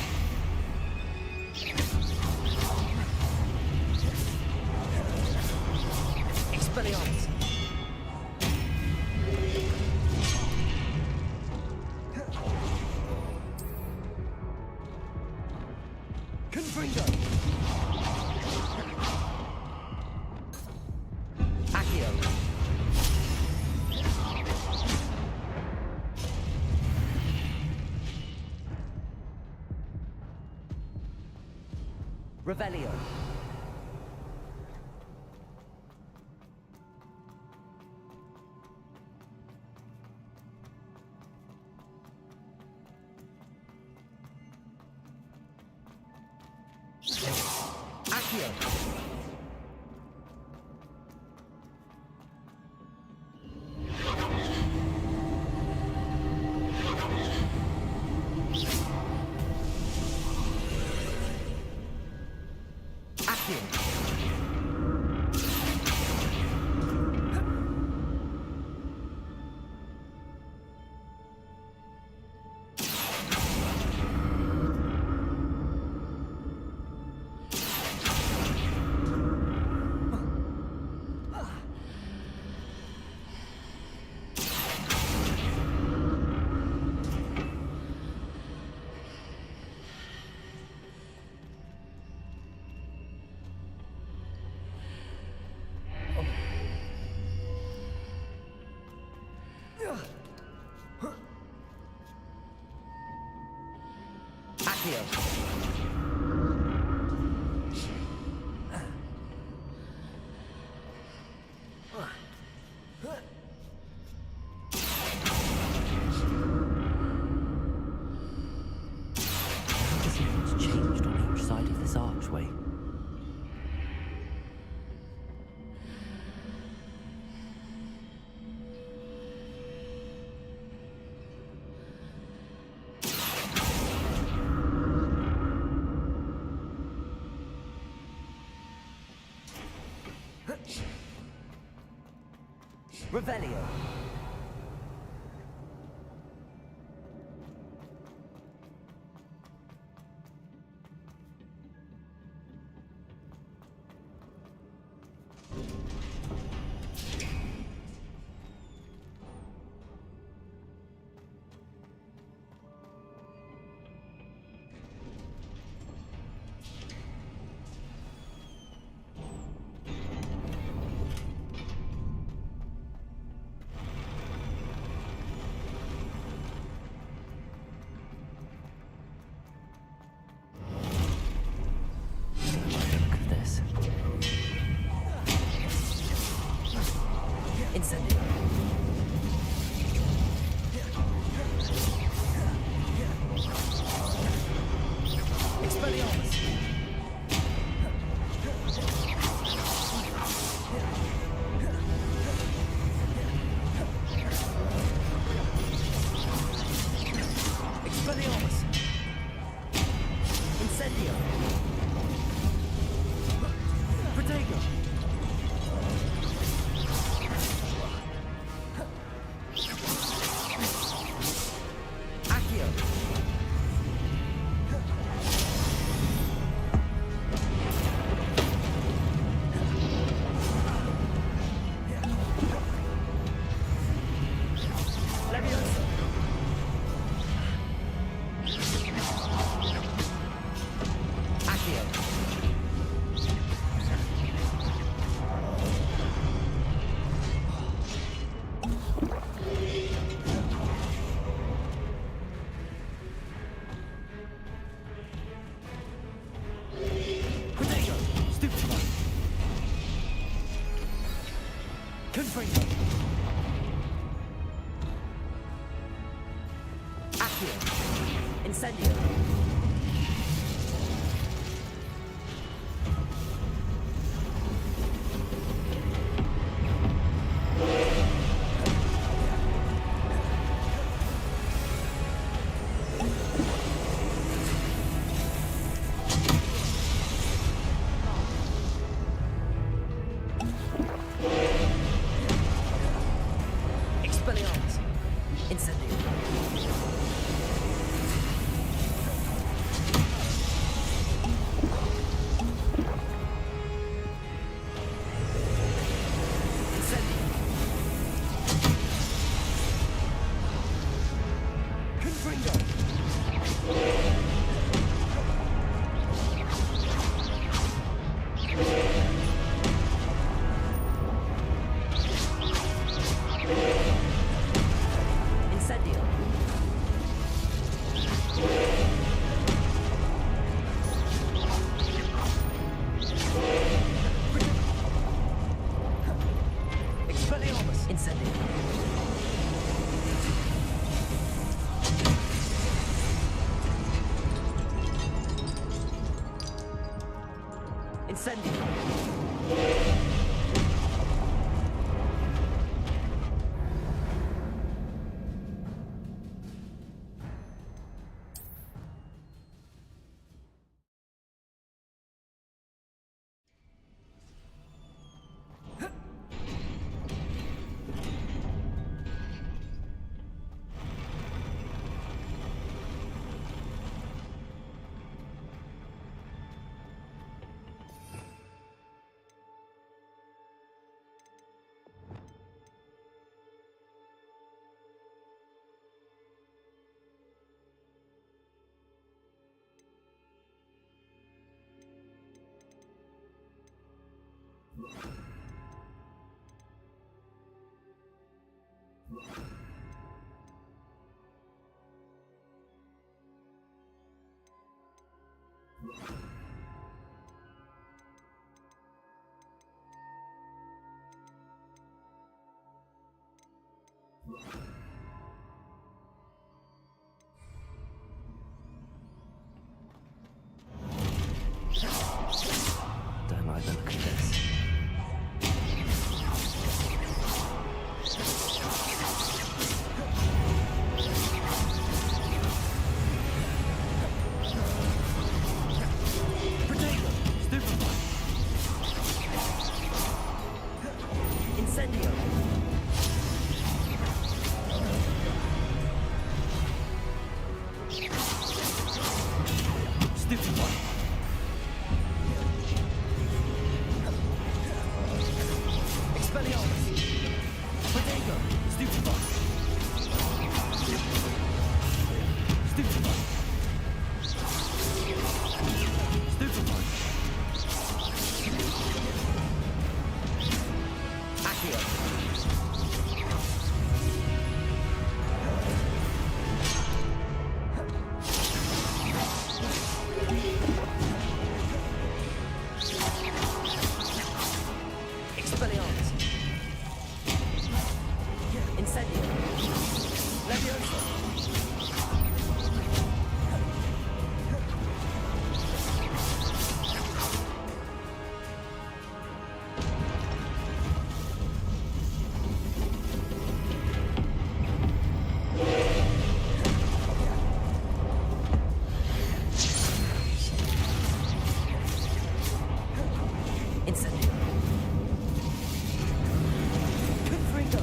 S2: Revelio. Accio. Something's changed on each side of this archway. Revelio. Incendio. Expelliarmus. Expelliarmus. Incendio. Protego. Confringo. Accio. Incendio. Expelliarmus. Incendio. Incendio. Don't like the look of this. Incendio. Stupid one. Expelliarmus. Protego. Stupid one. Stupid one. Stupid one. Accio. Expelliarmus. Incendio. Leviosa. Incendio. Confringo.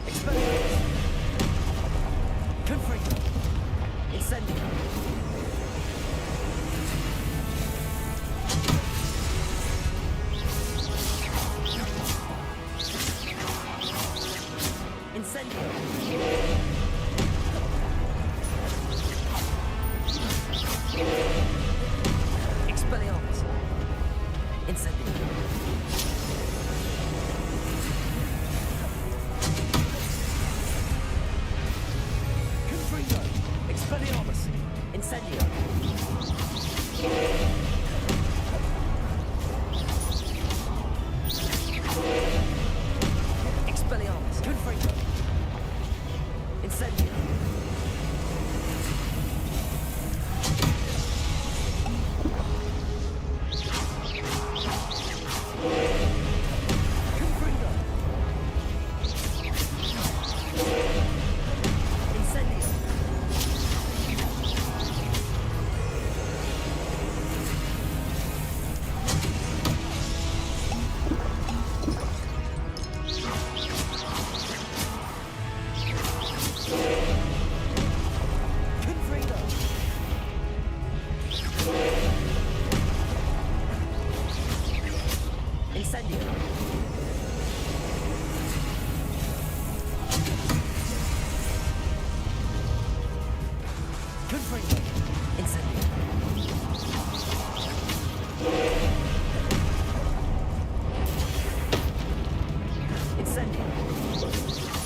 S2: Expelliarmus. Confringo. Incendio. Incendio. Expelliarmus. Incendio. Confringo. Expelliarmus. Incendio. Expelliarmus. Confringo. Incendio. Confringo. Incendio. Confringo. Incendio. Confringo. Incendio. Incendio.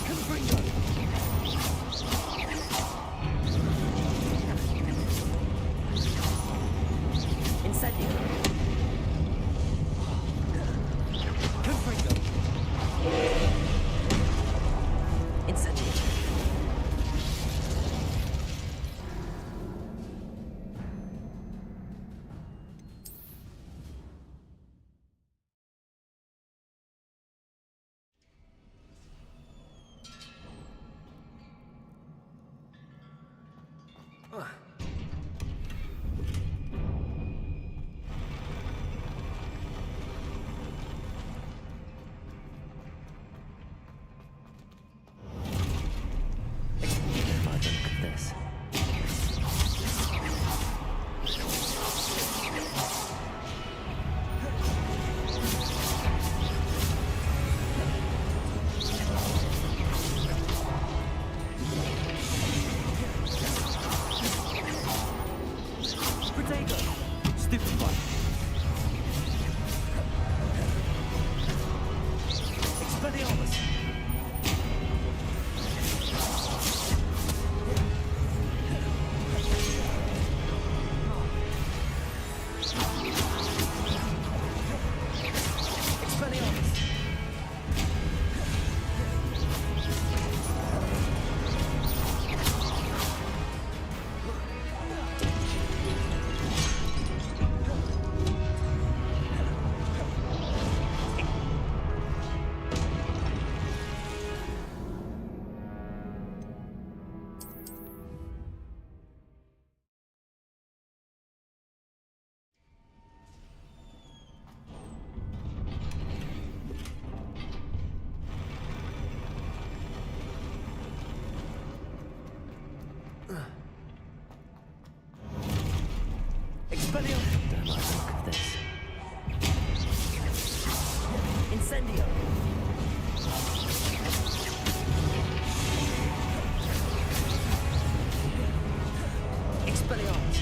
S2: Confringo. Incendio. This.
S6: Potato! Stupid one. Expelliarmus!
S2: Don't like the look of this. Incendio! Expelliarmus!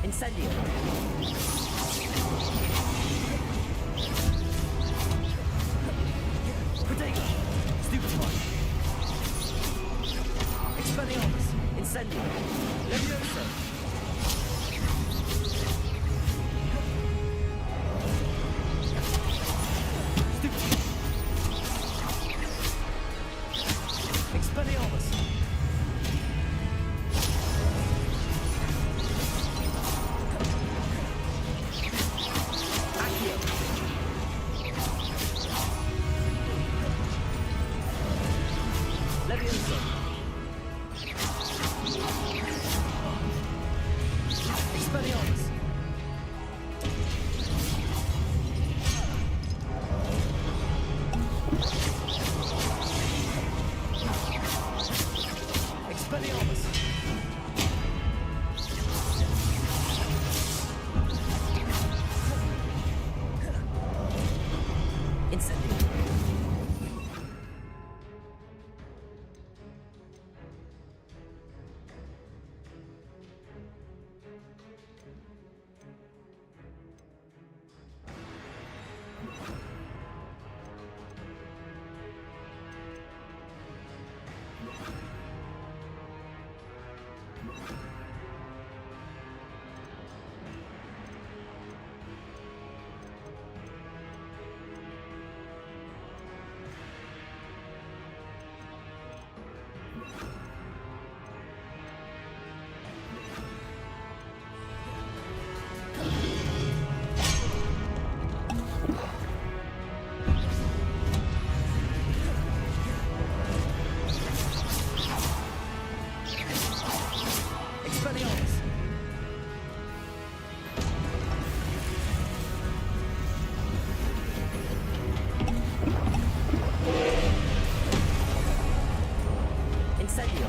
S2: Incendio! Protego! Stupid one! Expelliarmus! Incendio! Levioso! Expelliarmus! Accio! Levioso! Expelliarmus! Expelliarmus! Incendio! Expelliarmus! Incendio!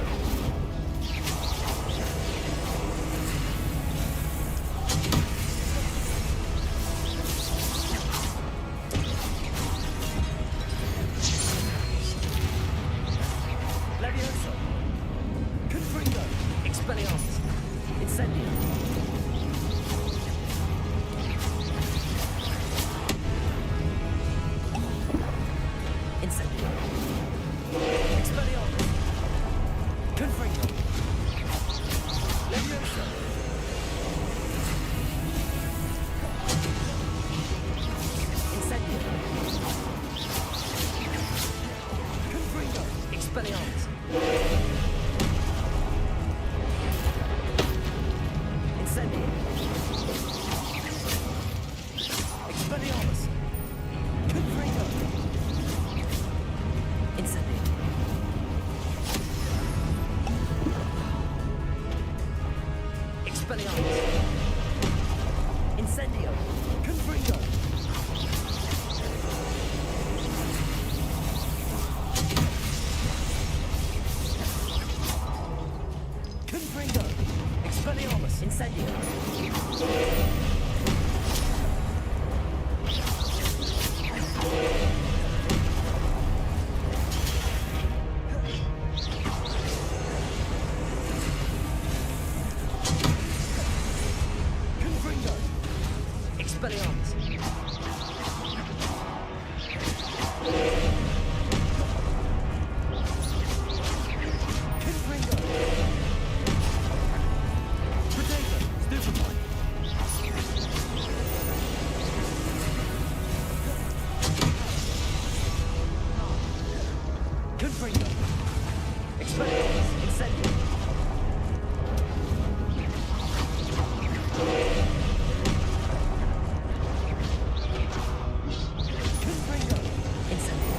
S2: Levioso! Confringo! Expelliarmus! Incendio! Incendio! Expelliarmus! Confringo! Levioso! Incendio! Confringo! Expelliarmus! Incendio! Expelliarmus! Confringo! Incendio! Confringo! Expelliarmus! Incendio! Confringo! Expelliarmus! Confringo! Potato! Stupefy! Confringo! Expelliarmus! Incendio! Confringo! Incendio!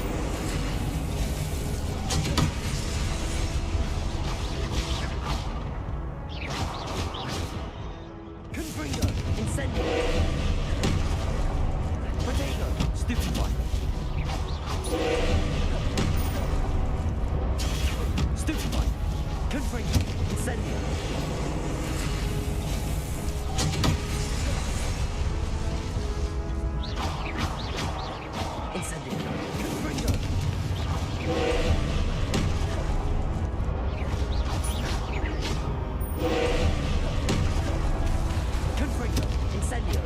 S2: Confringo! Incendio! Potato! Stupefy! Stupefy! Confringo! Incendio! Incendio! Confringo! Confringo! Incendio!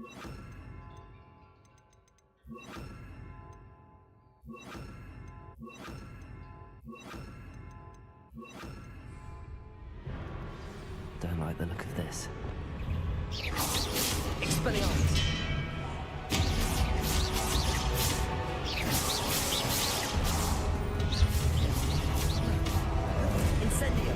S2: Don't like the look of this. Expelliarmus! Incendio!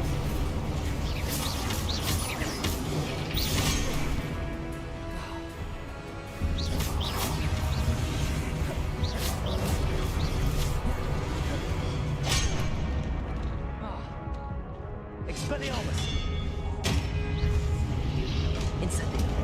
S2: Expelliarmus! Incendio!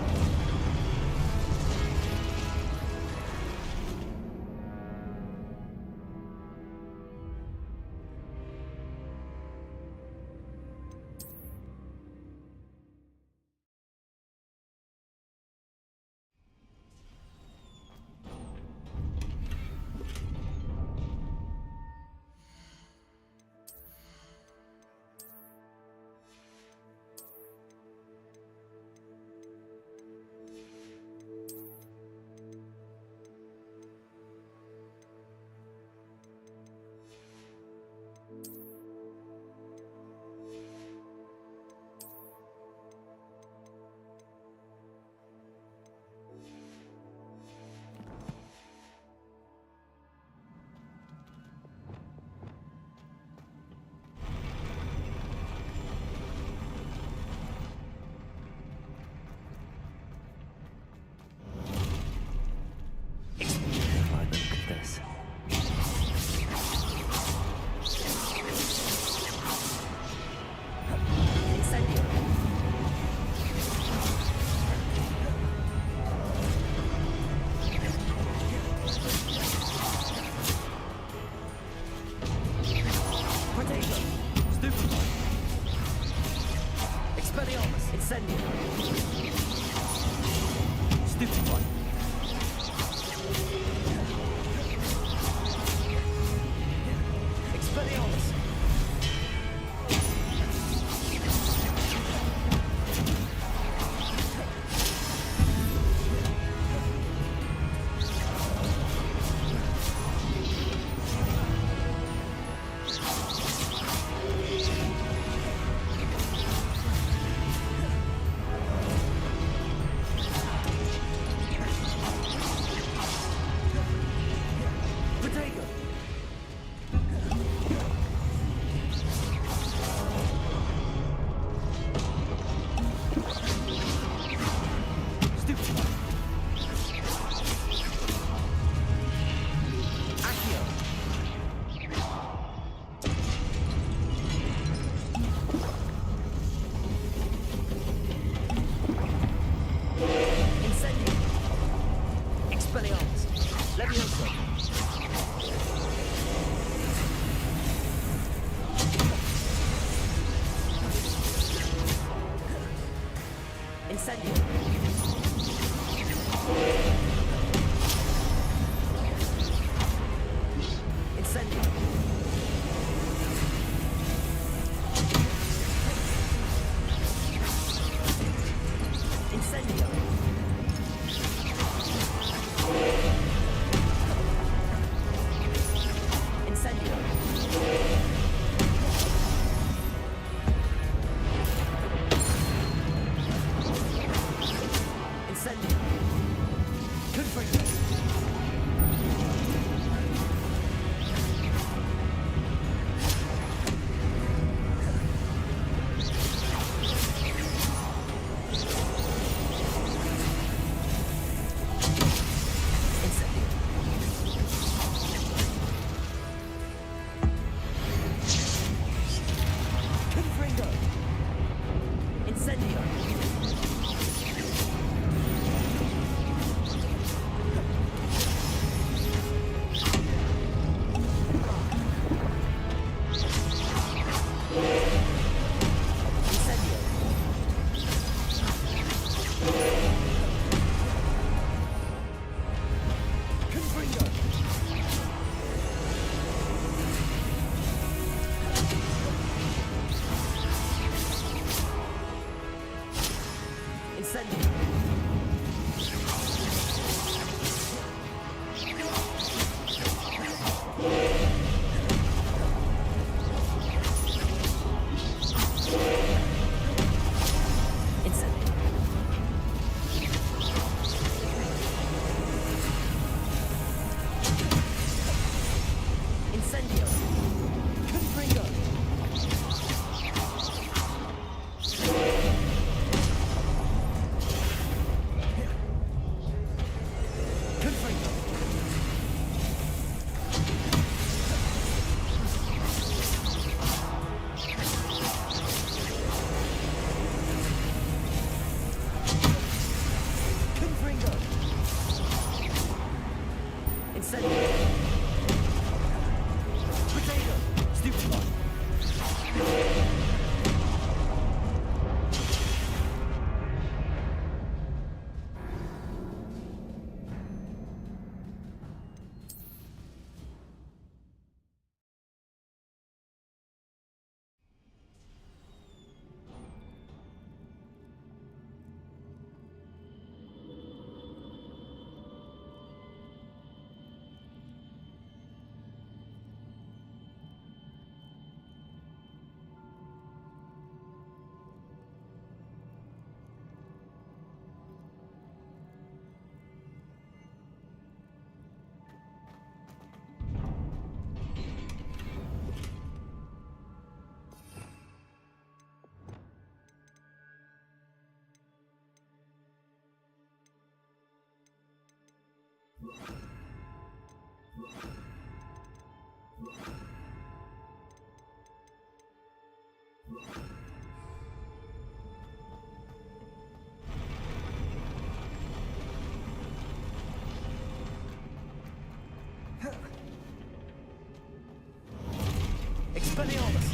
S2: Expelliarmus!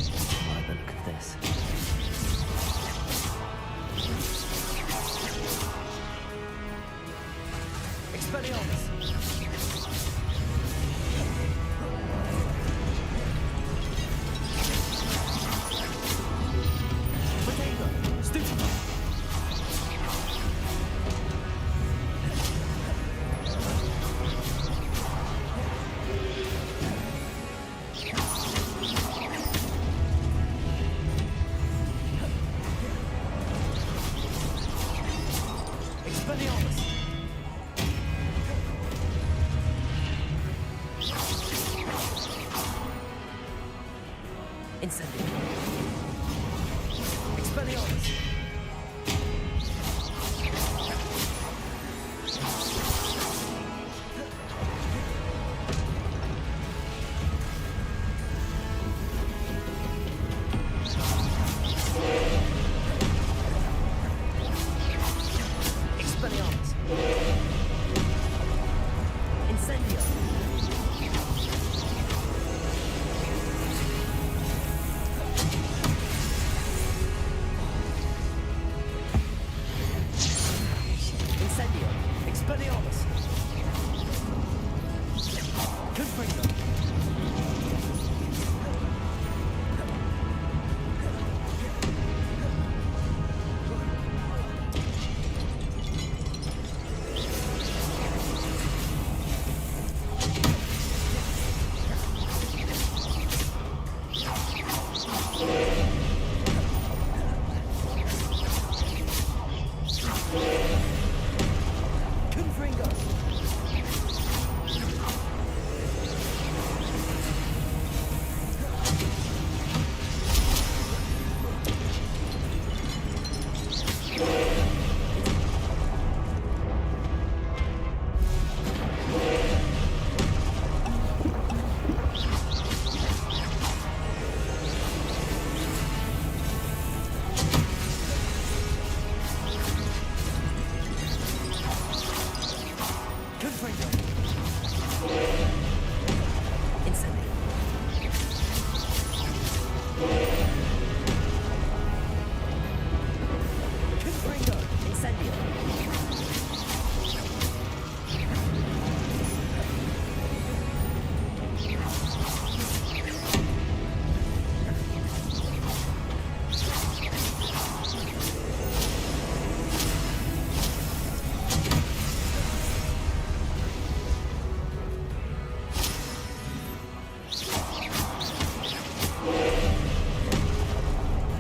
S2: I like the look of this. Expelliarmus! Potato! Stupefy! Expelliarmus! Incendio! Expelliarmus! Expelliarmus! Incendio! Incendio! Expelliarmus! Confringo! Confringo! Confringo! Incendio! Confringo! Incendio! Confringo!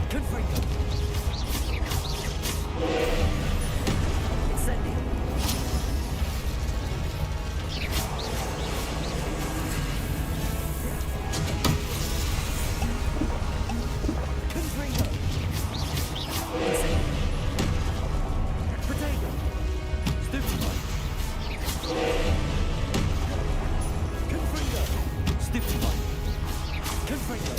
S2: Incendio! Confringo! Incendio! Potato! Stupefy! Confringo! Stupefy! Confringo!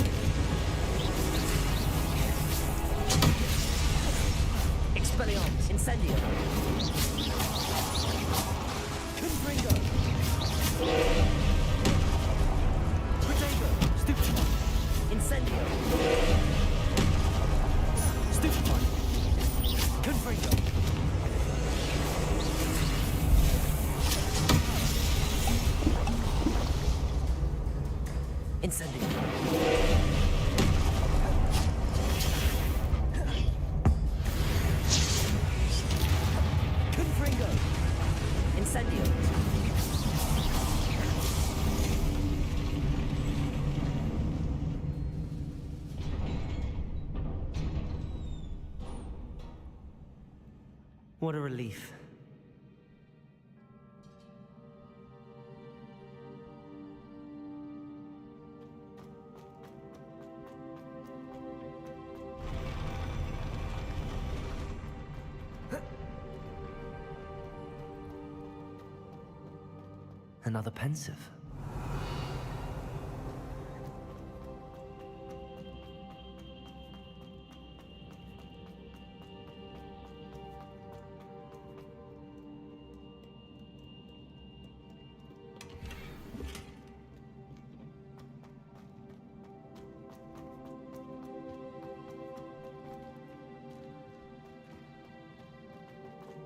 S2: Expelliarmus! Incendio! Confringo! Potato! Stupefy! Incendio! Stupefy! Confringo! Incendio! Confringo! Incendio! What a relief. Another pensive.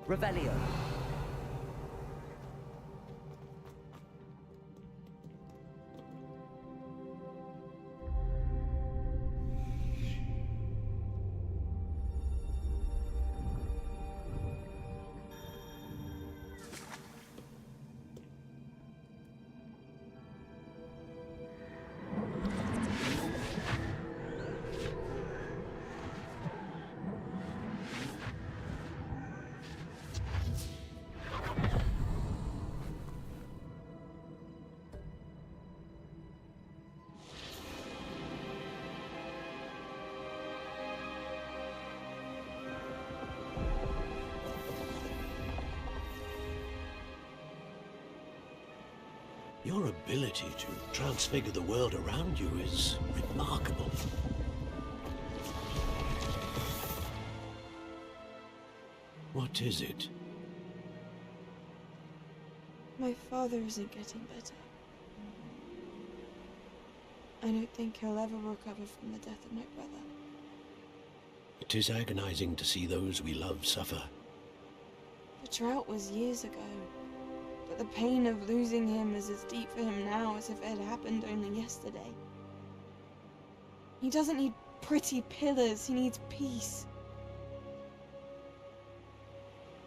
S2: Revelio.
S9: Your ability to transfigure the world around you is remarkable. What is it?
S13: My father isn't getting better. I don't think he'll ever recover from the death of my brother.
S9: It is agonizing to see those we love suffer.
S13: The drought was years ago, but the pain of losing him is as deep for him now as if it had happened only yesterday. He doesn't need pretty pillars, he needs peace.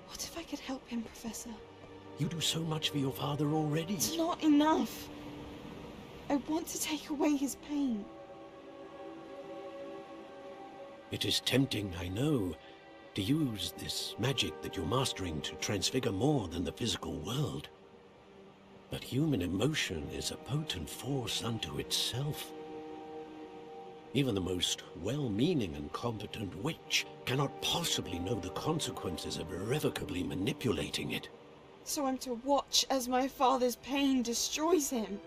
S13: What if I could help him, Professor?
S9: You do so much for your father already.
S13: It's not enough. I want to take away his pain.
S9: It is tempting, I know, to use this magic that you're mastering to transfigure more than the physical world. But human emotion is a potent force unto itself. Even the most well-meaning and competent witch cannot possibly know the consequences of irrevocably manipulating it.
S13: So I'm to watch as my father's pain destroys him.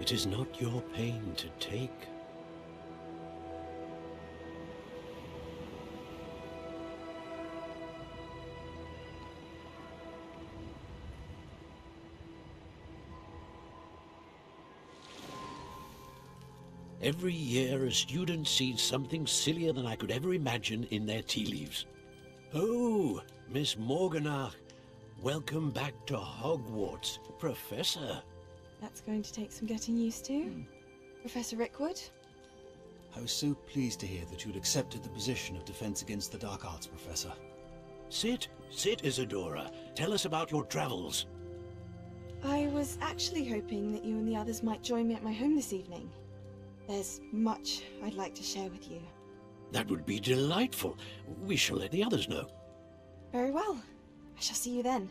S9: It is not your pain to take. Every year, a student sees something sillier than I could ever imagine in their tea leaves. Oh, Miss Morganach, welcome back to Hogwarts, Professor.
S13: That's going to take some getting used to. Professor Rickwood?
S14: I was so pleased to hear that you'd accepted the position of Defense Against the Dark Arts, Professor.
S9: Sit, Isadora. Tell us about your travels.
S13: I was actually hoping that you and the others might join me at my home this evening. There's much I'd like to share with you.
S9: That would be delightful. We shall let the others know.
S13: Very well. I shall see you then.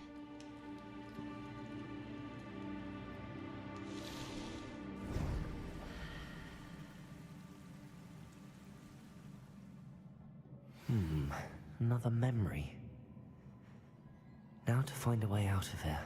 S2: Another memory. Now to find a way out of here.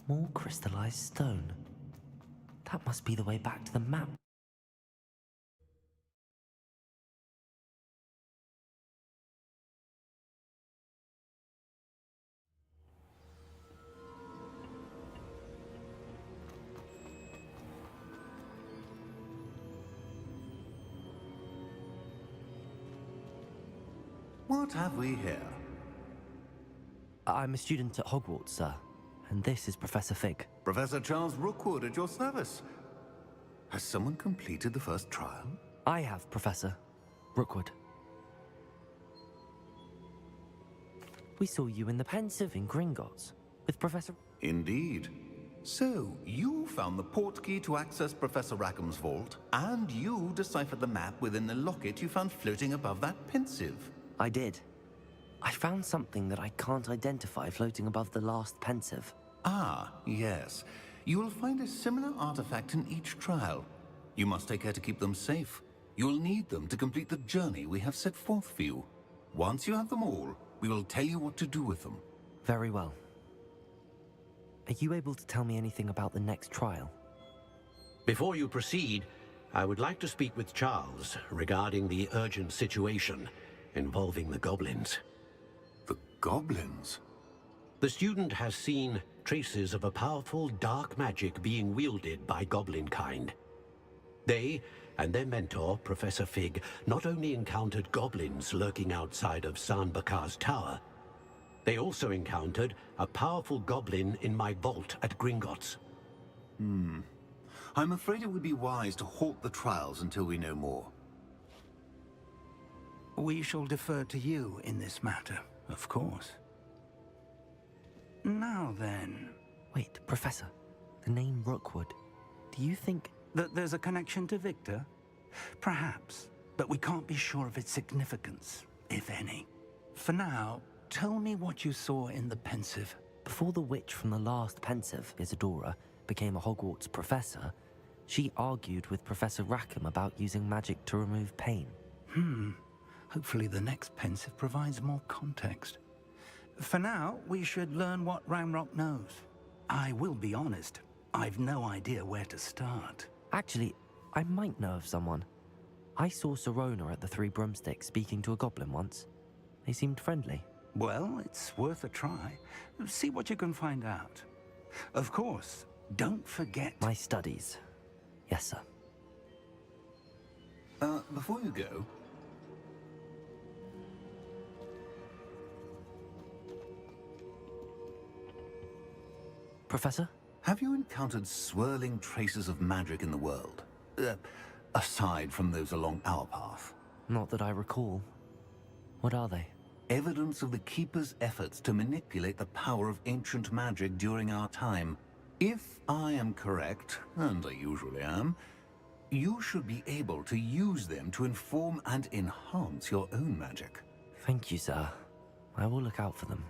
S2: More crystallized stone. That must be the way back to the map.
S1: What have we here?
S2: I'm a student at Hogwarts, sir. And this is Professor Fig.
S1: Professor Charles Rookwood at your service. Has someone completed the first trial?
S2: I have, Professor Rookwood. We saw you in the Pensive in Gringotts with Professor...
S1: Indeed. So, you found the portkey to access Professor Rackham's vault, and you deciphered the map within the locket you found floating above that Pensive.
S2: I did. I found something that I can't identify floating above the last Pensive.
S1: Ah, yes. You will find a similar artifact in each trial. You must take care to keep them safe. You'll need them to complete the journey we have set forth for you. Once you have them all, we will tell you what to do with them.
S2: Very well. Are you able to tell me anything about the next trial?
S9: Before you proceed, I would like to speak with Charles regarding the urgent situation involving the goblins.
S1: The goblins?
S9: The student has seen traces of a powerful dark magic being wielded by goblin kind. They and their mentor, Professor Fig, not only encountered goblins lurking outside of San Bakar's tower, they also encountered a powerful goblin in my vault at Gringotts.
S1: I'm afraid it would be wise to halt the trials until we know more.
S8: We shall defer to you in this matter, of course. Now then...
S2: Wait, Professor. The name Rookwood. Do you think...
S8: that there's a connection to Victor? Perhaps, but we can't be sure of its significance, if any. For now, tell me what you saw in the Pensive.
S2: Before the witch from the last Pensive, Isadora, became a Hogwarts professor, she argued with Professor Rackham about using magic to remove pain.
S8: Hopefully the next Pensive provides more context. For now, we should learn what Ranrock knows. I will be honest, I've no idea where to start.
S2: Actually, I might know of someone. I saw Sirona at the Three Broomsticks speaking to a goblin once. They seemed friendly.
S8: Well, it's worth a try. See what you can find out. Of course, don't forget...
S2: my studies. Yes, sir.
S1: Before you go...
S2: Professor?
S1: Have you encountered swirling traces of magic in the world? Aside from those along our path?
S2: Not that I recall. What are they?
S1: Evidence of the Keeper's efforts to manipulate the power of ancient magic during our time. If I am correct, and I usually am, you should be able to use them to inform and enhance your own magic.
S2: Thank you, sir. I will look out for them.